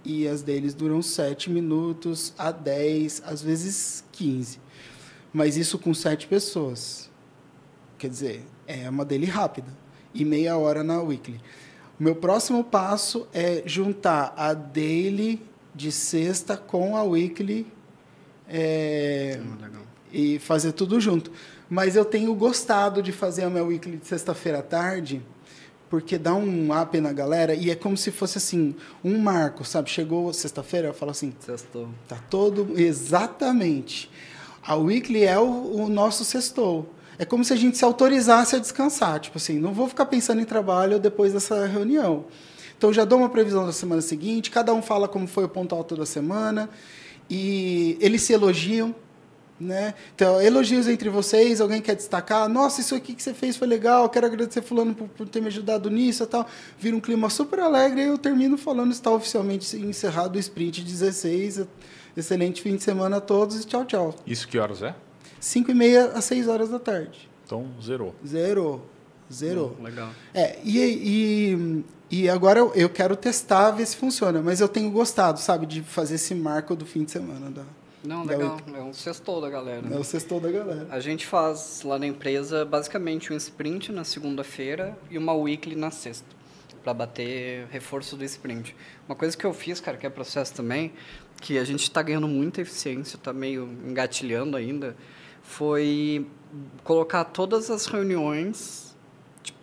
e as dailies duram 7 minutos a 10, às vezes 15. Mas isso com 7 pessoas. Quer dizer, é uma daily rápida e meia hora na weekly. O meu próximo passo é juntar a daily de sexta com a weekly e fazer tudo junto. Mas eu tenho gostado de fazer a minha weekly de sexta-feira à tarde, porque dá um up na galera e é como se fosse assim, um marco, sabe? Chegou sexta-feira, eu falo assim... Sextou. Tá todo... Exatamente. A weekly é o nosso sextou. É como se a gente se autorizasse a descansar. Tipo assim, não vou ficar pensando em trabalho depois dessa reunião. Então, já dou uma previsão da semana seguinte, cada um fala como foi o ponto alto da semana, e eles se elogiam, né? Então, elogios entre vocês, alguém quer destacar, nossa, isso aqui que você fez foi legal, quero agradecer fulano por ter me ajudado nisso e tal. Vira um clima super alegre e eu termino falando, está oficialmente encerrado o sprint 16, excelente fim de semana a todos e tchau, tchau. Isso que horas é? 5h30 às 6 horas da tarde. Então, zerou. Zerou. Legal. E agora eu quero testar, ver se funciona. Mas eu tenho gostado, sabe, de fazer esse marco do fim de semana. Legal. É um sextou da galera. É o sextou da galera. A gente faz lá na empresa, basicamente, um sprint na segunda-feira e uma weekly na sexta, para bater reforço do sprint. Uma coisa que eu fiz, cara, que é processo também, que a gente está ganhando muita eficiência, está meio engatilhando ainda, foi colocar todas as reuniões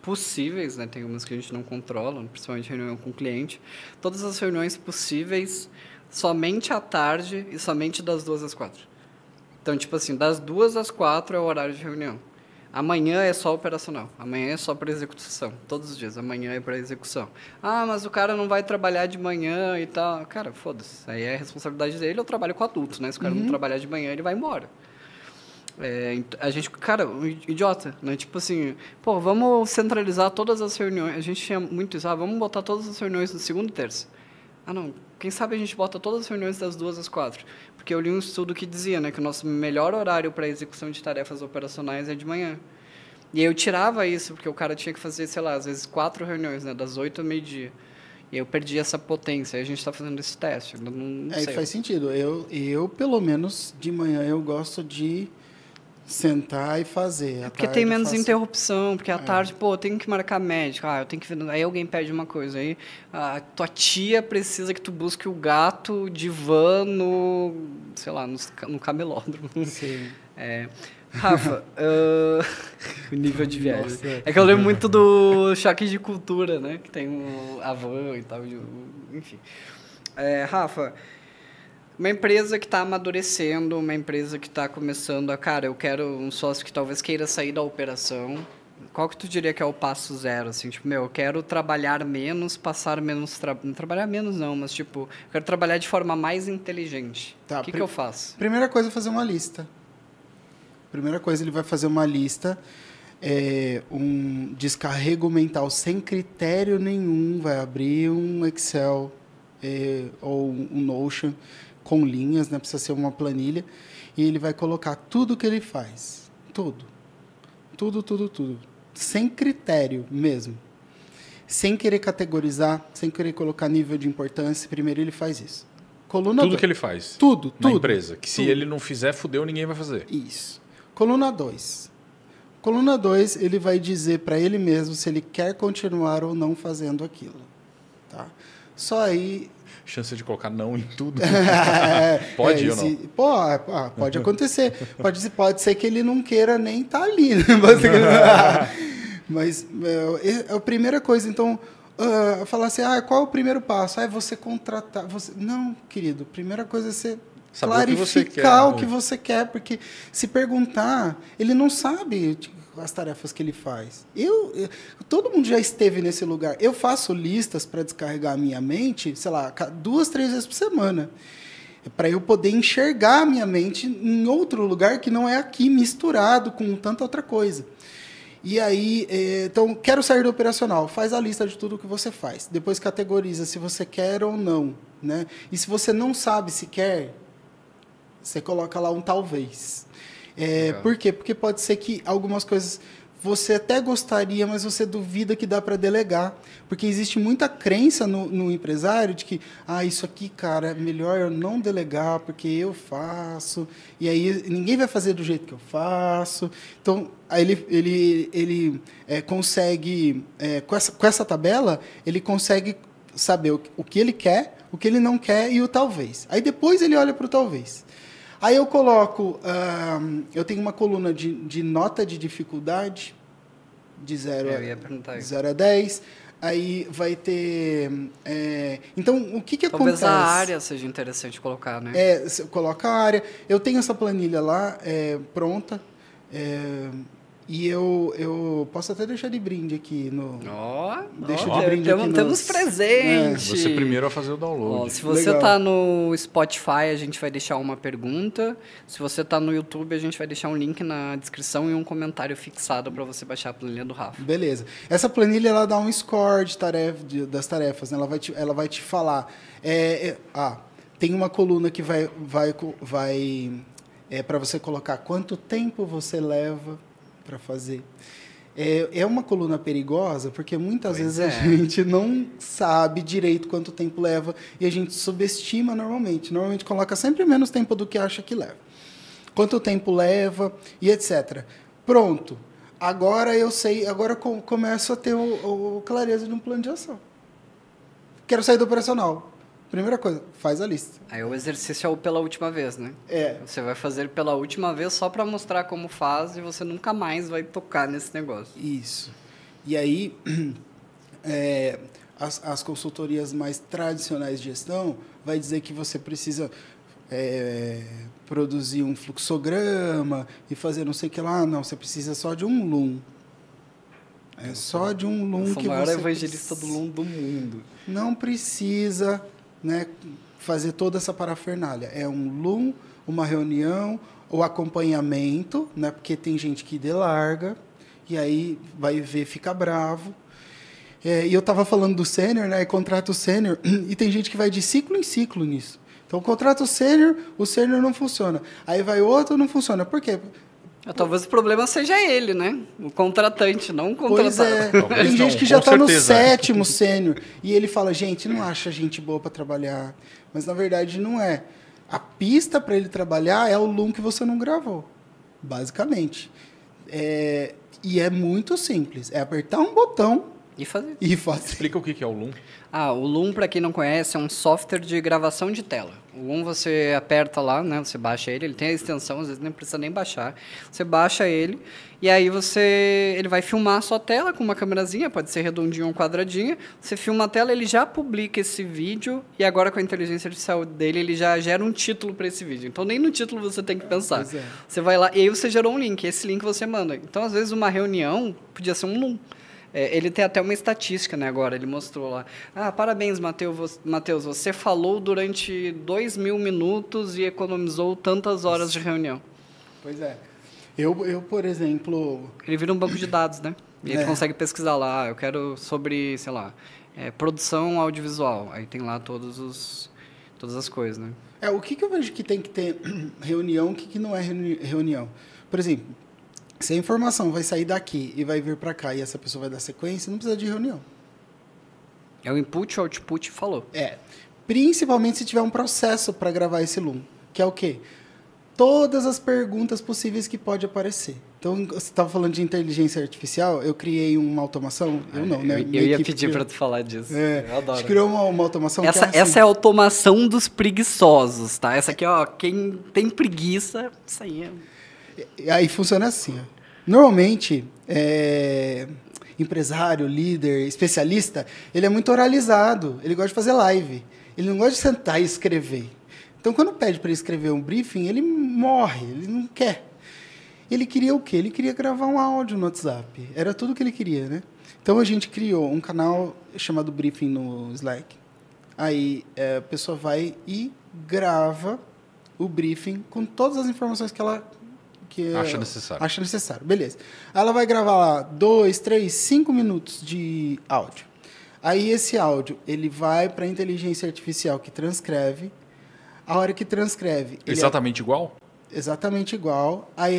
possíveis, né? Tem umas que a gente não controla, principalmente reunião com o cliente, todas as reuniões possíveis somente à tarde e somente das 2 às 4. Então, tipo assim, das 2 às 4 é o horário de reunião. Amanhã é só operacional, amanhã é só para execução, todos os dias, amanhã é para execução. Ah, mas o cara não vai trabalhar de manhã e tal. Cara, foda-se, aí é a responsabilidade dele, eu trabalho com adultos, né? Se o cara não trabalhar de manhã, ele vai embora. A gente, cara, um idiota, né? Tipo assim, pô, vamos centralizar todas as reuniões. A gente tinha muito isso, vamos botar todas as reuniões no segunda e terça. Ah, não, quem sabe a gente bota todas as reuniões das 2 às 4. Porque eu li um estudo que dizia, né, que o nosso melhor horário para execução de tarefas operacionais é de manhã. E aí eu tirava isso, porque o cara tinha que fazer, sei lá, às vezes 4 reuniões, né, das 8 ao meio-dia. E eu perdi essa potência. Aí a gente está fazendo esse teste. Não sei. Faz sentido. Eu, pelo menos, de manhã, eu gosto de sentar e fazer. Porque tem menos interrupção, porque à tarde, pô, eu tenho que marcar médico, eu tenho que ver, aí alguém pede uma coisa, aí a tua tia precisa que tu busque o gato divã no, sei lá, no camelódromo. Sim. Rafa, o nível de viagem. Nossa. É que eu lembro muito do Choque de Cultura, né, que tem a van e tal, enfim. Rafa, uma empresa que está amadurecendo, uma empresa que está começando a... Cara, eu quero um sócio que talvez queira sair da operação. Qual que tu diria que é o passo zero? Assim, tipo, eu quero trabalhar menos, passar menos... Não trabalhar menos, não, mas, tipo, eu quero trabalhar de forma mais inteligente. Tá, o que eu faço? Primeira coisa é fazer uma lista. Primeira coisa, ele vai fazer uma lista, um descarrego mental sem critério nenhum, vai abrir um Excel ou um Notion com linhas, né? Precisa ser uma planilha, e ele vai colocar tudo que ele faz. Tudo. Sem critério mesmo. Sem querer categorizar, sem querer colocar nível de importância, primeiro ele faz isso. Coluna tudo que ele faz. Tudo. Na empresa. Que se ele não fizer, fudeu, ninguém vai fazer. Isso. Coluna 2. Coluna 2, ele vai dizer para ele mesmo se ele quer continuar ou não fazendo aquilo. Tá? Só aí... Chance de colocar não em tudo. Pode ou não? Pode acontecer. Pode ser que ele não queira nem estar ali. Né? Mas a primeira coisa, então, falar assim, qual é o primeiro passo? É você contratar. Não, querido, a primeira coisa é você clarificar o que você quer, porque se perguntar, ele não sabe as tarefas que ele faz. Todo mundo já esteve nesse lugar. Eu faço listas para descarregar a minha mente, sei lá, 2, 3 vezes por semana, para eu poder enxergar a minha mente em outro lugar que não é aqui, misturado com tanta outra coisa. E aí, então, quero sair do operacional. Faz a lista de tudo que você faz. Depois categoriza se você quer ou não, né? E se você não sabe se quer, você coloca lá um talvez. Por quê? Porque pode ser que algumas coisas você até gostaria, mas você duvida que dá para delegar. Porque existe muita crença no empresário de que, isso aqui, cara, é melhor eu não delegar, porque eu faço, e aí ninguém vai fazer do jeito que eu faço. Então, aí ele consegue, com essa tabela, ele consegue saber o que ele quer, o que ele não quer e o talvez. Aí depois ele olha para o talvez. Aí eu coloco, eu tenho uma coluna de nota de dificuldade, de 0 a 10. Aí vai ter... então, o que Talvez acontece? Talvez a área seja interessante colocar, né? Você coloca a área. Eu tenho essa planilha lá, pronta. E eu posso até deixar de brinde aqui no... Temos presente. Você primeiro a fazer o download. Se você está no Spotify, a gente vai deixar uma pergunta. Se você está no YouTube, a gente vai deixar um link na descrição e um comentário fixado para você baixar a planilha do Rafa. Beleza. Essa planilha ela dá um score das tarefas. Né? Ela vai te falar. Tem uma coluna que vai para você colocar quanto tempo você leva para fazer. É uma coluna perigosa, porque muitas vezes a gente não sabe direito quanto tempo leva e a gente subestima normalmente. Normalmente coloca sempre menos tempo do que acha que leva. Quanto tempo leva e etc. Pronto. Agora eu sei, agora começo a ter clareza de um plano de ação. Quero sair do operacional. Primeira coisa, faz a lista. Aí o exercício é o pela última vez, né? Você vai fazer pela última vez só para mostrar como faz e você nunca mais vai tocar nesse negócio. Isso. E aí, as consultorias mais tradicionais de gestão vai dizer que você precisa produzir um fluxograma e fazer não sei o que lá. Não, você precisa só de um Loom. Só de um Loom que você... Eu sou o maior evangelista do Loom do mundo. Não precisa... Né, fazer toda essa parafernália. É um Loom, uma reunião, o acompanhamento, né, porque tem gente que delarga, e aí vai ver, fica bravo. E eu estava falando do sênior, né, contrato sênior, e tem gente que vai de ciclo em ciclo nisso. Então, o sênior não funciona. Aí vai outro, não funciona. Por quê? Talvez o problema seja ele, né? O contratante, não o contratado. Pois tem gente que já está no 7º sênior. E ele fala, gente, não acha gente boa para trabalhar. Mas, na verdade, não é. A pista para ele trabalhar é o Loom que você não gravou, basicamente. E é muito simples. É apertar um botão e fazer. Explica o que é o Loom. O Loom, para quem não conhece, é um software de gravação de tela. O Loom você aperta lá, né? Você baixa ele tem a extensão, às vezes nem precisa nem baixar. Você baixa ele e aí ele vai filmar a sua tela com uma câmerazinha, pode ser redondinha ou quadradinha. Você filma a tela, ele já publica esse vídeo e agora com a inteligência artificial dele, ele já gera um título para esse vídeo. Então nem no título você tem que pensar. Você vai lá e aí você gerou um link, esse link você manda. Então às vezes uma reunião podia ser um Loom. Ele tem até uma estatística, né, agora, ele mostrou lá. Parabéns, Matheus, você falou durante 2.000 minutos e economizou tantas horas de reunião. Pois é. Eu, por exemplo... Ele vira um banco de dados, né? E ele consegue pesquisar lá, eu quero sobre, sei lá, produção audiovisual. Aí tem lá todas as coisas, né? O que eu vejo que tem que ter reunião, o que não é reunião? Por exemplo... Se a informação vai sair daqui e vai vir para cá e essa pessoa vai dar sequência, não precisa de reunião. É o input, o output, falou. Principalmente se tiver um processo para gravar esse Loom, que é o quê? Todas as perguntas possíveis que pode aparecer. Então, você estava falando de inteligência artificial, eu criei uma automação, eu não, né? Eu ia pedir para tu falar disso. Eu adoro. A gente criou uma automação essa é a automação dos preguiçosos, tá? Essa aqui, quem tem preguiça, isso aí Aí funciona assim. Normalmente, empresário, líder, especialista, ele é muito oralizado. Ele gosta de fazer live. Ele não gosta de sentar e escrever. Então, quando pede para ele escrever um briefing, ele morre. Ele não quer. Ele queria o quê? Ele queria gravar um áudio no WhatsApp. Era tudo que ele queria, né? Então, a gente criou um canal chamado Briefing no Slack. Aí, a pessoa vai e grava o briefing com todas as informações que porque acha necessário. Acha necessário, beleza. Ela vai gravar lá 2, 3, 5 minutos de áudio. Aí esse áudio, ele vai para a inteligência artificial que transcreve. A hora que transcreve... Exatamente igual? Exatamente igual. Aí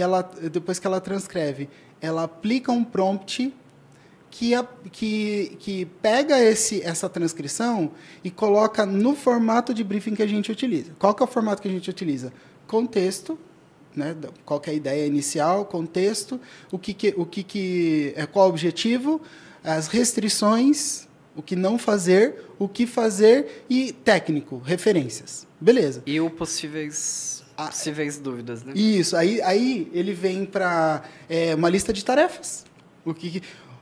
depois que ela transcreve, ela aplica um prompt que pega essa transcrição e coloca no formato de briefing que a gente utiliza. Qual que é o formato que a gente utiliza? Contexto, né? Qual que é a ideia inicial, contexto, qual o objetivo, as restrições, o que não fazer, o que fazer e técnico, referências. Beleza. E o possíveis dúvidas, né? Isso. Aí ele vem para uma lista de tarefas.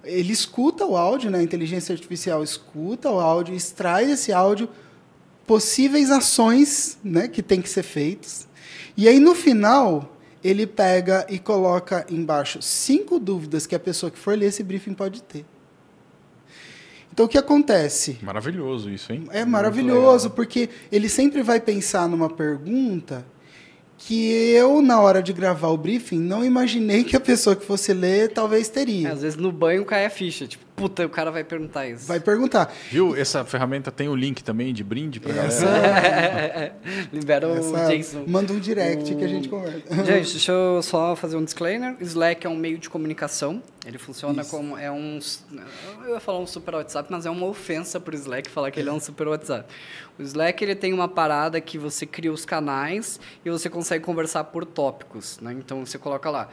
Ele escuta o áudio, né? A inteligência artificial escuta o áudio, extrai esse áudio, possíveis ações, né, que tem que ser feitas. E aí, no final, ele pega e coloca embaixo 5 dúvidas que a pessoa que for ler esse briefing pode ter. Então, o que acontece? Maravilhoso isso, hein? É maravilhoso, porque ele sempre vai pensar numa pergunta que eu, na hora de gravar o briefing, não imaginei que a pessoa que fosse ler talvez teria. Às vezes no banho cai a ficha, tipo, puta, o cara vai perguntar isso. Vai perguntar. Viu? Essa ferramenta tem o link também de brinde pra galera. Libera o Jason. Manda um direct que a gente conversa. Gente, deixa eu só fazer um disclaimer. Slack é um meio de comunicação. Ele funciona como... Eu ia falar um super WhatsApp, mas é uma ofensa pro Slack falar que ele é um super WhatsApp. O Slack, ele tem uma parada que você cria os canais e você consegue conversar por tópicos, né? Então, você coloca lá...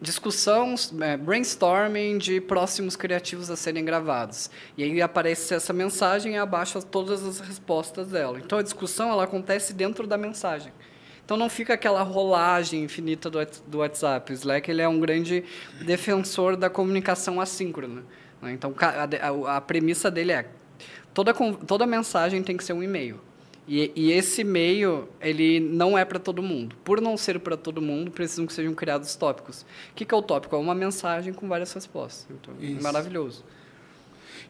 discussão, brainstorming de próximos criativos a serem gravados. E aí aparece essa mensagem e abaixo todas as respostas dela. Então, a discussão ela acontece dentro da mensagem. Então, não fica aquela rolagem infinita do WhatsApp. O Slack ele é um grande defensor da comunicação assíncrona. Né? Então, a premissa dele é toda mensagem tem que ser um e-mail. E esse e-mail, ele não é para todo mundo. Por não ser para todo mundo, precisam que sejam criados tópicos. O que é o tópico? É uma mensagem com várias respostas. Então, é maravilhoso.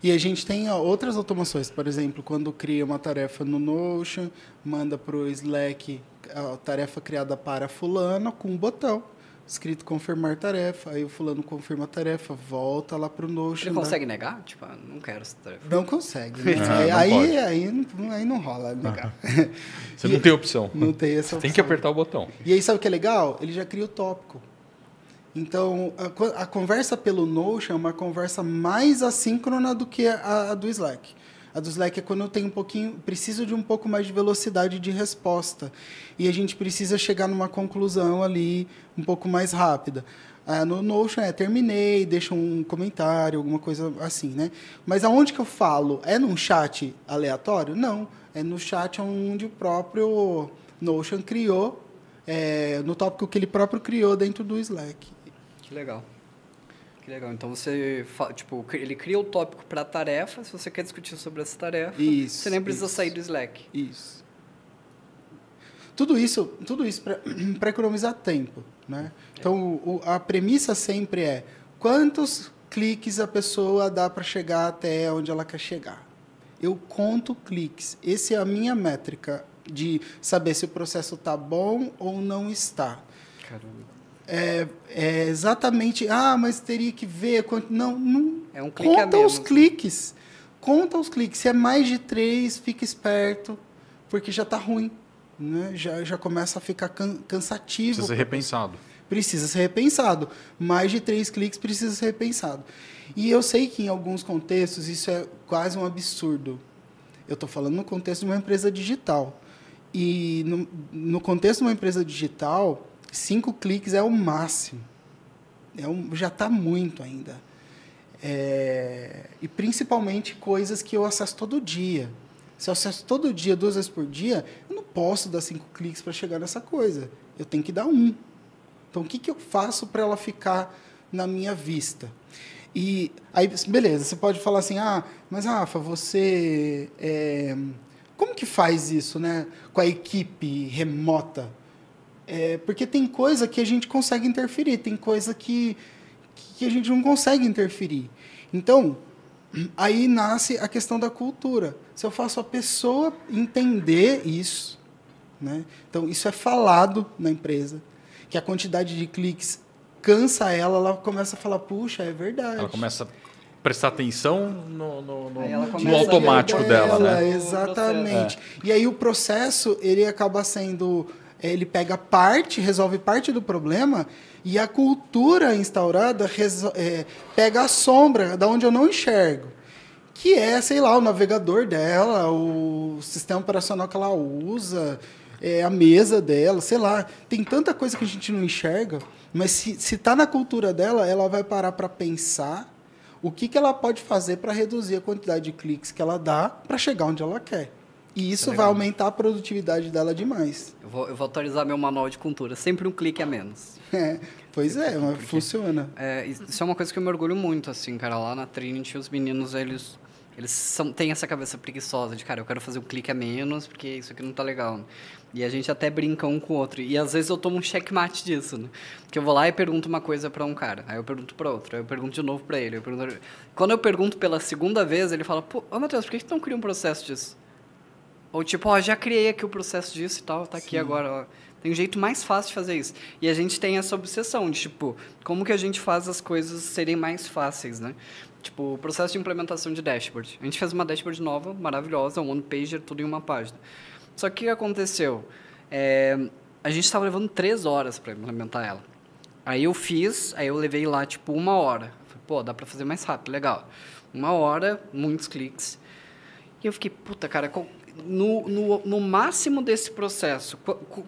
E a gente tem outras automações. Por exemplo, quando cria uma tarefa no Notion, manda para o Slack a tarefa criada para fulano com um botão escrito confirmar tarefa. Aí o fulano confirma a tarefa, volta lá para o Notion. Ele consegue negar? Tipo, não quero essa tarefa. Não consegue. Né? Aí não rola negar. Você não tem opção. Não tem essa opção. Tem que apertar o botão. E aí, sabe o que é legal? Ele já cria o tópico. Então, a conversa pelo Notion é uma conversa mais assíncrona do que a do Slack. A do Slack é quando eu tenho preciso de um pouco mais de velocidade de resposta. E a gente precisa chegar numa conclusão ali um pouco mais rápida. No Notion terminei, deixa um comentário, alguma coisa assim, né? Mas aonde que eu falo? É num chat aleatório? Não. É no chat onde o próprio Notion criou, no tópico que ele próprio criou dentro do Slack. Que legal. Então, ele cria o tópico para a tarefa. Se você quer discutir sobre essa tarefa, você nem precisa sair do Slack. Isso. Tudo isso para economizar tempo, né? Então, a premissa sempre é quantos cliques a pessoa dá para chegar até onde ela quer chegar. Eu conto cliques. Essa é a minha métrica de saber se o processo está bom ou não está. Caramba. É exatamente... mas teria que ver... Não é um clique a menos. Conta os cliques. Conta os cliques. Se é mais de 3, fica esperto, porque já está ruim. Né? Já começa a ficar cansativo. Precisa ser repensado. Precisa ser repensado. Mais de 3 cliques precisa ser repensado. E eu sei que em alguns contextos isso é quase um absurdo. Eu estou falando no contexto de uma empresa digital. E no contexto de uma empresa digital... 5 cliques é o máximo. Já está muito ainda. E principalmente coisas que eu acesso todo dia. Se eu acesso todo dia, 2 vezes por dia, eu não posso dar 5 cliques para chegar nessa coisa. Eu tenho que dar 1. Então, o que eu faço para ela ficar na minha vista? E aí, beleza, você pode falar assim, mas Rafa, você... como que faz isso, né? Com a equipe remota? Porque tem coisa que a gente consegue interferir, tem coisa que a gente não consegue interferir. Então, aí nasce a questão da cultura. Se eu faço a pessoa entender isso, né? Então, isso é falado na empresa. que a quantidade de cliques cansa ela, ela começa a falar, puxa, é verdade. Ela começa a prestar atenção no automático dela, né? Exatamente. E aí o processo, ele acaba sendo... Ele pega resolve parte do problema e a cultura instaurada pega a sombra da onde eu não enxergo. Que é, sei lá, o navegador dela, o sistema operacional que ela usa, a mesa dela, sei lá. Tem tanta coisa que a gente não enxerga, mas se está na cultura dela, ela vai parar para pensar o que ela pode fazer para reduzir a quantidade de cliques que ela dá para chegar onde ela quer. E isso vai aumentar a produtividade dela demais. Eu vou atualizar meu manual de cultura. Sempre um clique a menos. Pois é, mas funciona. Isso é uma coisa que eu me orgulho muito, assim, cara. Lá na Trinity, os meninos, eles têm essa cabeça preguiçosa de, cara, eu quero fazer um clique a menos porque isso aqui não tá legal. E a gente até brinca um com o outro. E às vezes eu tomo um checkmate disso, né? Porque eu vou lá e pergunto uma coisa para um cara, aí eu pergunto para outro, aí eu pergunto de novo para ele. Quando eu pergunto pela segunda vez, ele fala, pô, Matheus, por que tu não cria um processo disso? Ou tipo, já criei aqui o processo disso e tal, tá aqui agora, ó. Tem um jeito mais fácil de fazer isso. E a gente tem essa obsessão de, tipo, como que a gente faz as coisas serem mais fáceis, né? Tipo, o processo de implementação de dashboard. A gente fez uma dashboard nova, maravilhosa, um one-pager, tudo em uma página. Só que o que aconteceu? A gente estava levando 3 horas para implementar ela. Aí eu levei lá, tipo, 1 hora. Falei, pô, dá para fazer mais rápido, legal. 1 hora, muitos cliques. E eu fiquei, puta, cara, no máximo desse processo,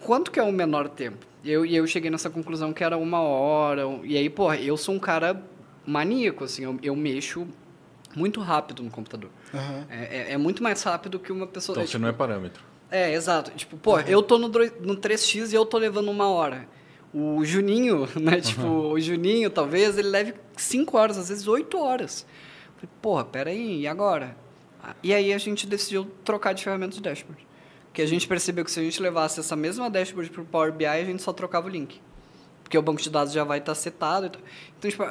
quanto que é o menor tempo? E eu cheguei nessa conclusão que era 1 hora. E aí, pô, eu sou um cara maníaco, assim, eu mexo muito rápido no computador. Uhum. É muito mais rápido que uma pessoa... Então, você não é parâmetro. Exato. Tipo, pô, eu tô no 3x e eu tô levando 1 hora. O Juninho, né? Tipo, o Juninho, talvez, ele leve 5 horas, às vezes 8 horas. Falei, porra, peraí, e agora? E aí a gente decidiu trocar de ferramenta de dashboard. Porque a gente percebeu que se a gente levasse essa mesma dashboard pro Power BI, a gente só trocava o link. Porque o banco de dados já vai estar setado. Então, tipo,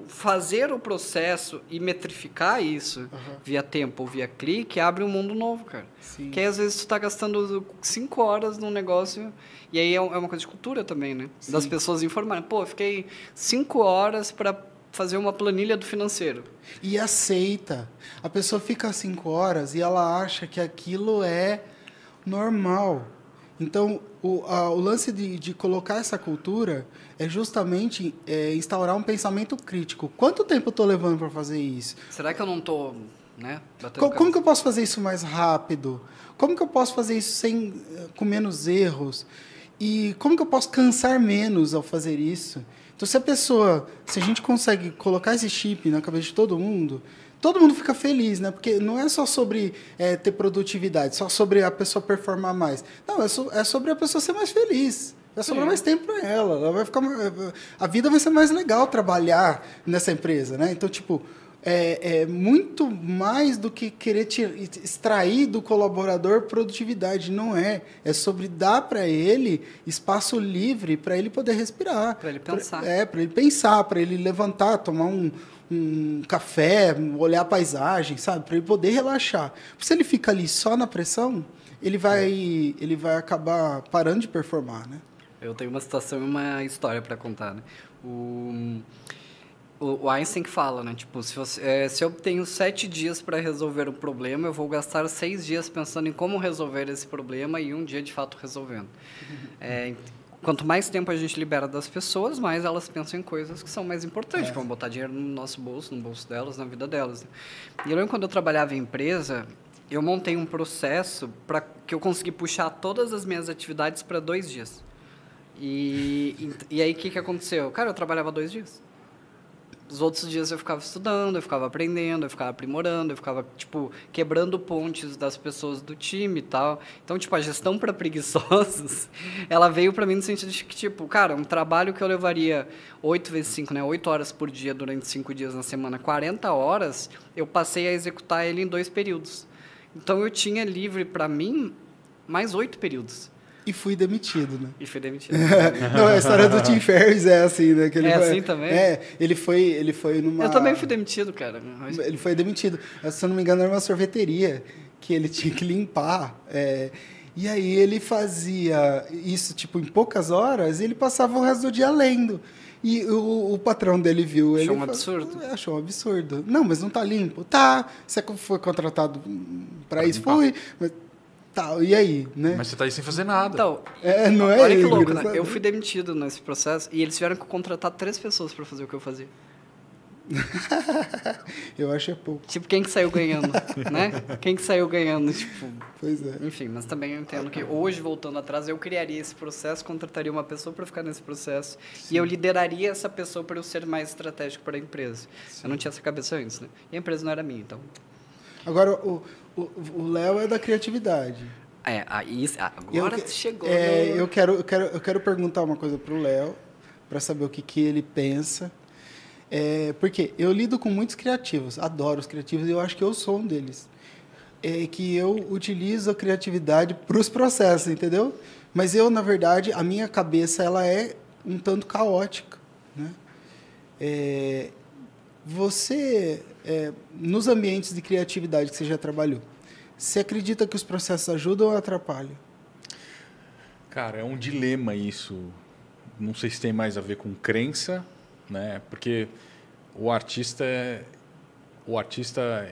fazer o processo e metrificar isso via tempo ou via clique abre um mundo novo, cara. Sim. Que aí, às vezes, tu está gastando 5 horas num negócio... E aí é uma coisa de cultura também, né? Sim. Das pessoas informarem. Pô, eu fiquei 5 horas para fazer uma planilha do financeiro. E aceita. A pessoa fica 5 horas e ela acha que aquilo é normal. Então, o lance de colocar essa cultura é justamente instaurar um pensamento crítico. Quanto tempo eu estou levando para fazer isso? Será que eu não estou, né, como que eu posso fazer isso mais rápido? Como que eu posso fazer isso com menos erros? E como que eu posso cansar menos ao fazer isso? Então, se a gente consegue colocar esse chip na cabeça de todo mundo fica feliz, né? Porque não é só sobre ter produtividade, só sobre a pessoa performar mais. Não, é sobre a pessoa ser mais feliz. Vai sobrar mais tempo para ela. A vida vai ser mais legal trabalhar nessa empresa, né? Então, tipo, é muito mais do que querer extrair do colaborador produtividade. Não é. É sobre dar para ele espaço livre para ele poder respirar. Para ele pensar. Para ele pensar, para ele levantar, tomar um café, olhar a paisagem, sabe? Para ele poder relaxar. Se ele fica ali só na pressão, ele vai acabar parando de performar, né? Eu tenho uma situação e uma história para contar, né? O Einstein que fala, né? Tipo, se eu tenho 7 dias para resolver um problema, eu vou gastar 6 dias pensando em como resolver esse problema e 1 dia, de fato, resolvendo. Quanto mais tempo a gente libera das pessoas, mais elas pensam em coisas que são mais importantes. Vão botar dinheiro no nosso bolso, no bolso delas, na vida delas. Né? E eu lembro quando eu trabalhava em empresa, eu montei um processo para que eu consegui puxar todas as minhas atividades para 2 dias. E aí, o que aconteceu? Cara, eu trabalhava 2 dias. Os outros dias eu ficava estudando, eu ficava aprendendo, eu ficava aprimorando, eu ficava, tipo, quebrando pontes das pessoas do time e tal. Então, tipo, a gestão para preguiçosos, ela veio para mim no sentido de que, tipo, cara, um trabalho que eu levaria 8 vezes 5, né? 8 horas por dia durante 5 dias na semana, 40 horas, eu passei a executar ele em 2 períodos. Então, eu tinha livre para mim mais 8 períodos. E fui demitido, né? E fui demitido. Não, a história do Tim Ferriss é assim, né? Que ele assim também? Ele foi numa... Eu também fui demitido, cara. Ele foi demitido. Se eu não me engano, era uma sorveteria que ele tinha que limpar. E aí ele fazia isso, tipo, em poucas horas, e ele passava o resto do dia lendo. E o patrão dele viu. Achou um absurdo? Achou um absurdo. Não, mas não tá limpo. Tá, você foi contratado para isso? Fui. Mas, tá, e aí, né? Mas você tá aí sem fazer nada. Então, não é olha que louco, né? Eu fui demitido nesse processo e eles tiveram que contratar 3 pessoas para fazer o que eu fazia. Eu acho pouco. Tipo, quem que saiu ganhando, né? Quem que saiu ganhando, tipo... Pois é. Enfim, mas também eu entendo que hoje, voltando atrás, eu criaria esse processo, contrataria uma pessoa para ficar nesse processo. Sim. E eu lideraria essa pessoa para eu ser mais estratégico para a empresa. Sim. Eu não tinha essa cabeça antes, né? E a empresa não era minha, então... Agora, o Léo é da criatividade. Agora chegou. Eu quero perguntar uma coisa para o Léo, para saber o que ele pensa. Porque eu lido com muitos criativos, adoro os criativos, e eu acho que eu sou um deles. Que eu utilizo a criatividade para os processos, entendeu? Mas eu, na verdade, a minha cabeça ela é um tanto caótica, né? Você, nos ambientes de criatividade que você já trabalhou, você acredita que os processos ajudam ou atrapalham? Cara, é um dilema isso. Não sei se tem mais a ver com crença, né? Porque o artista,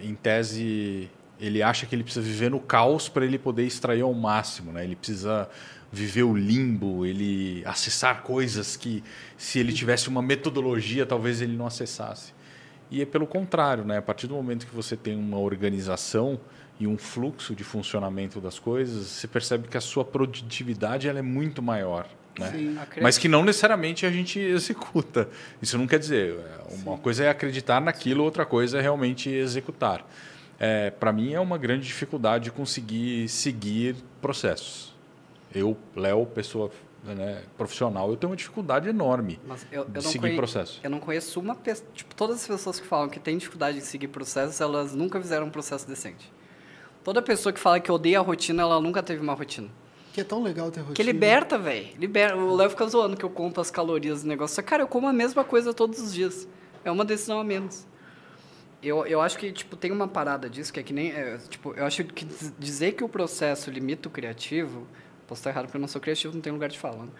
em tese, ele acha que ele precisa viver no caos para ele poder extrair ao máximo, né? Ele precisa viver o limbo, ele acessar coisas que, se ele tivesse uma metodologia, talvez ele não acessasse. E é pelo contrário, né? A partir do momento que você tem uma organização e um fluxo de funcionamento das coisas, você percebe que a sua produtividade ela é muito maior. Né? Sim, mas que não necessariamente a gente executa. Isso não quer dizer, uma coisa é acreditar naquilo, outra coisa é realmente executar. Para mim é uma grande dificuldade conseguir seguir processos. Eu, Léo, pessoa, né, profissional, eu tenho uma dificuldade enorme de seguir processos. Eu não conheço uma pessoa... Tipo, todas as pessoas que falam que têm dificuldade em seguir processos, elas nunca fizeram um processo decente. Toda pessoa que fala que odeia a rotina, ela nunca teve uma rotina. Que é tão legal ter rotina. Que liberta, velho. O Léo fica zoando que eu conto as calorias do negócio. Cara, eu como a mesma coisa todos os dias. É uma decisão a menos. Eu acho que, tipo, tem uma parada disso que é que nem... eu acho que dizer que o processo limita o criativo... Posso estar errado porque eu não sou criativo, não tem lugar de fala, né?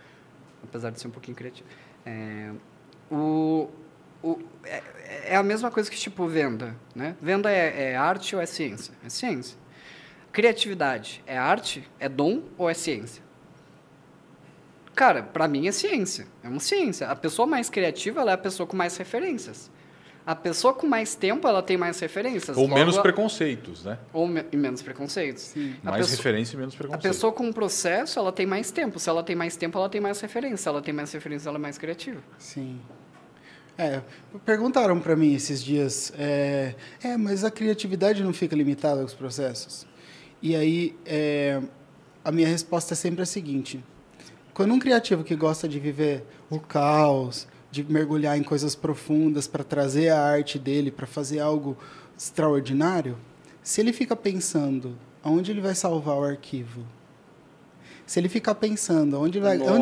Apesar de ser um pouquinho criativo. É a mesma coisa que, tipo, venda, né? Venda é arte ou é ciência? É ciência. Criatividade é arte, é dom ou é ciência? Cara, para mim é ciência. É uma ciência. A pessoa mais criativa ela é a pessoa com mais referências. A pessoa com mais tempo ela tem mais referências. Ou menos preconceitos, né? E menos preconceitos. Sim. Mais referência e menos preconceito. A pessoa com um processo ela tem mais tempo. Se ela tem mais tempo, ela tem mais referência. Se ela tem mais referência, ela é mais criativa. Sim. Perguntaram para mim esses dias, mas a criatividade não fica limitada aos processos? E aí, a minha resposta é sempre a seguinte. Quando um criativo que gosta de viver o caos, de mergulhar em coisas profundas para trazer a arte dele, para fazer algo extraordinário, se ele fica pensando aonde ele vai salvar o arquivo, se ele ficar pensando onde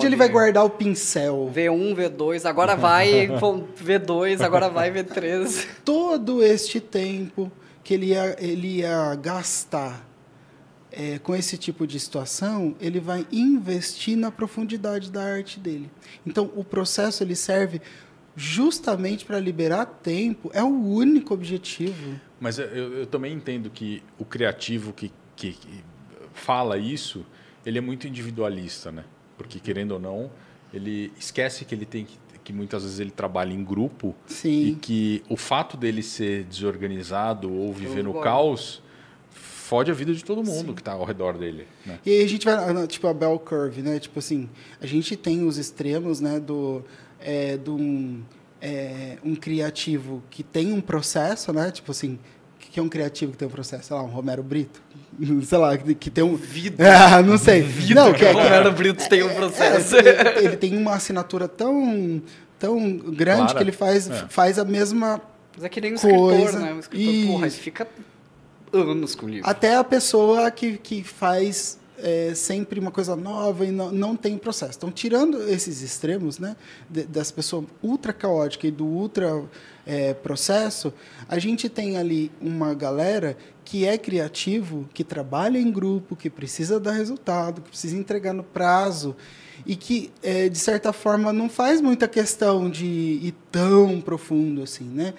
ele vai guardar o pincel... V1, V2, agora vai V2, agora vai V3. Todo este tempo que ele ia gastar com esse tipo de situação, ele vai investir na profundidade da arte dele. Então, o processo ele serve justamente para liberar tempo. É o único objetivo. Mas eu também entendo que o criativo que fala isso, ele é muito individualista, né? Porque, querendo ou não, ele esquece que ele tem que muitas vezes ele trabalha em grupo. Sim. E que o fato dele ser desorganizado ou viver no caos... fode a vida de todo mundo. Sim. Que está ao redor dele. Né? E aí a gente vai, tipo, a bell curve, né? Tipo assim, a gente tem os extremos, né? Um criativo que tem um processo, né? Tipo assim, o que é um criativo que tem um processo? Sei lá, um Romero Brito. Sei lá, que tem um... não sei. Não, que Romero Brito tem um processo. Ele tem uma assinatura tão grande, claro, que ele faz a mesma Mas é que nem um escritor, né? Um escritor, porra, ele fica... anos com livro. Até a pessoa que faz sempre uma coisa nova e não tem processo. Então, tirando esses extremos, né, das pessoas ultra caóticas e do ultra processo, a gente tem ali uma galera que é criativo, que trabalha em grupo, que precisa dar resultado, que precisa entregar no prazo e que, de certa forma, não faz muita questão de ir tão profundo assim, né?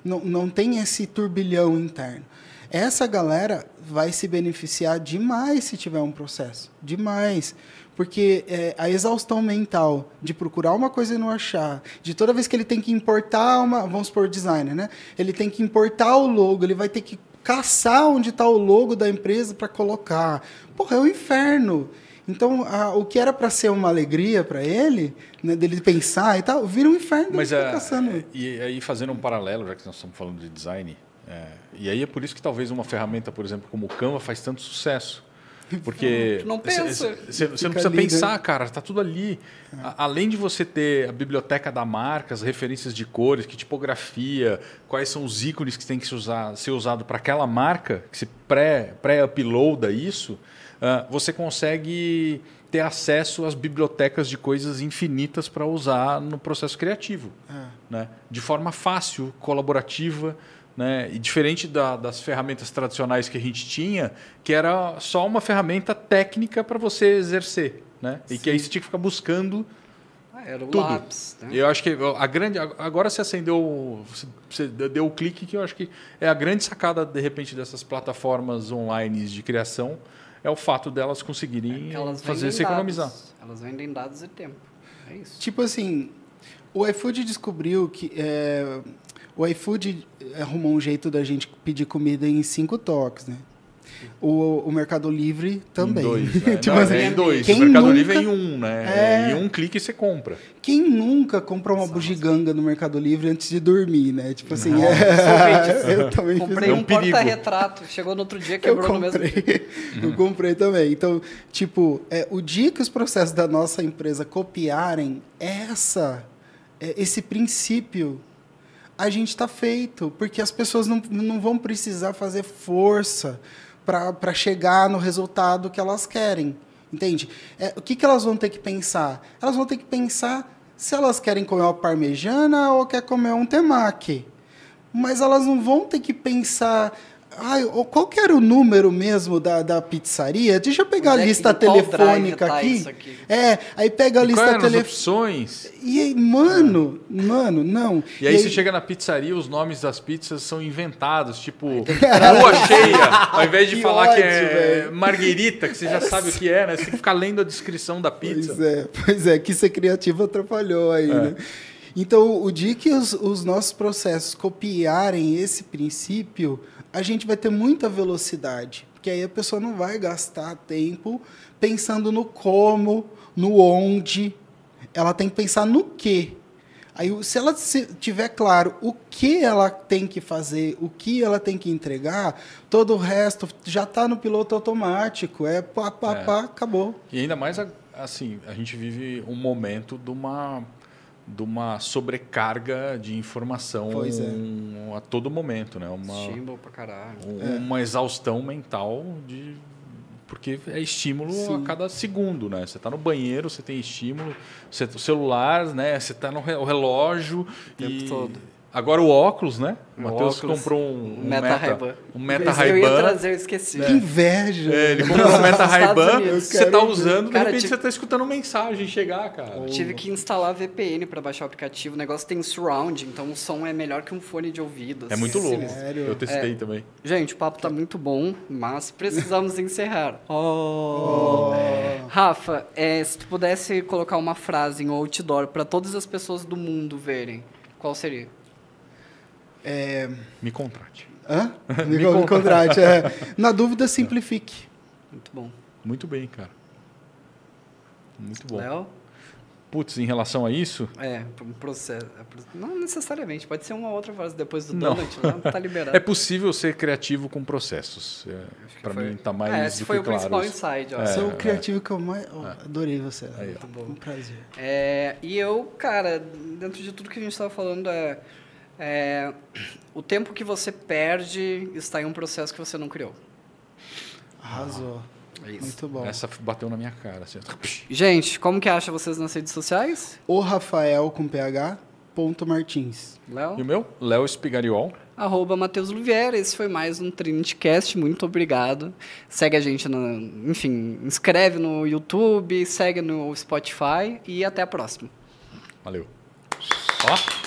Não tem esse turbilhão interno. Essa galera vai se beneficiar demais se tiver um processo. Demais. Porque a exaustão mental de procurar uma coisa e não achar, de toda vez que ele tem que importar vamos supor, designer, né? Ele tem que importar o logo, ele vai ter que caçar onde está o logo da empresa para colocar. Porra, é um inferno. Então, o que era para ser uma alegria para ele, né, dele pensar e tal, vira um inferno. Mas e aí, fazendo um paralelo, já que nós estamos falando de design, e aí é por isso que talvez uma ferramenta, por exemplo, como o Canva faz tanto sucesso. Porque não pensa. Você não precisa pensar, cara, está tudo ali. Além de você ter a biblioteca da marca, as referências de cores, que tipografia, quais são os ícones que tem que ser usado para aquela marca, que se pré-uploada isso, você consegue ter acesso às bibliotecas de coisas infinitas para usar no processo criativo, né? De forma fácil, colaborativa. Né? E diferente das ferramentas tradicionais que a gente tinha, que era só uma ferramenta técnica para você exercer. Né? E que aí você tinha que ficar buscando era o tudo. lápis. Né? Eu acho que agora você acendeu, você deu o clique, que eu acho que é a grande sacada, de repente, dessas plataformas online de criação, é o fato delas conseguirem fazer você economizar. Elas vendem dados e tempo. É isso. Tipo assim, o iFood descobriu que... O iFood arrumou um jeito da gente pedir comida em 5 toques, né? O Mercado Livre também. Em 2, né? Tipo não, assim, em 2. O Mercado Livre é em 1, né? Em um clique você compra. Quem nunca comprou uma bugiganga no Mercado Livre antes de dormir, né? Tipo assim, eu também comprei um porta-retrato. Chegou no outro dia, quebrou no mesmo dia. Eu comprei também. Então, tipo, o dia que os processos da nossa empresa copiarem esse princípio, a gente está feito, porque as pessoas não vão precisar fazer força para chegar no resultado que elas querem, entende? O que elas vão ter que pensar? Elas vão ter que pensar se elas querem comer uma parmegiana ou quer comer um temaki. Mas elas não vão ter que pensar... qual que era o número mesmo da pizzaria? Deixa eu pegar a lista telefônica aqui. Aí pega a lista telefônica. As opções? E aí, mano, não. E aí você chega na pizzaria, os nomes das pizzas são inventados, tipo, lua cheia, ao invés de falar que é marguerita, que você já sabe o que é, né? Você tem que ficar lendo a descrição da pizza. Pois é, que ser criativo atrapalhou aí, né? Então, o dia que os nossos processos copiarem esse princípio, a gente vai ter muita velocidade, porque aí a pessoa não vai gastar tempo pensando no como, no onde, ela tem que pensar no quê. Aí, se ela tiver claro o que ela tem que fazer, o que ela tem que entregar, todo o resto já está no piloto automático, acabou. E ainda mais, assim, a gente vive um momento de uma sobrecarga de informação a todo momento, né? Estímulo pra caralho. Uma exaustão mental porque é estímulo a cada segundo, né? Você está no banheiro, você tem estímulo, o celular, né? Você está no relógio o tempo todo. Agora o óculos, né? O Matheus comprou um Meta Ray-Ban. Eu ia trazer, eu esqueci. Que inveja! Ele comprou um Meta Ray-Ban, você está usando, de repente você está escutando mensagem chegar, cara. Eu tive que instalar VPN para baixar o aplicativo. O negócio tem surround, então o som é melhor que um fone de ouvido. É muito louco. Sério? Eu testei também. Gente, o papo está muito bom, mas precisamos encerrar. Rafa, se tu pudesse colocar uma frase em outdoor para todas as pessoas do mundo verem, qual seria? Me contrate. Hã? Me contrate. Na dúvida, simplifique. Muito bom. Muito bem, cara. Muito bom. Léo? Putz, em relação a isso... Um processo. Não necessariamente, pode ser uma outra frase depois do donut, lá tá liberado. É possível ser criativo com processos. Para mim está mais do que claro. Esse foi o principal insight. Sou o criativo que eu mais... adorei você. Muito bom. Um prazer. E eu, cara, dentro de tudo que a gente estava falando, o tempo que você perde está em um processo que você não criou. Arrasou. É isso. Muito bom. Essa bateu na minha cara. Assim. Gente, como que acha vocês nas redes sociais? O Rafael com PH, Martins. Léo? E o meu? Léo Spigariol. @Matheus Oliveira. Esse foi mais um TrinityCast. Muito obrigado. Segue a gente, enfim, inscreve no YouTube, segue no Spotify e até a próxima. Valeu. Ó.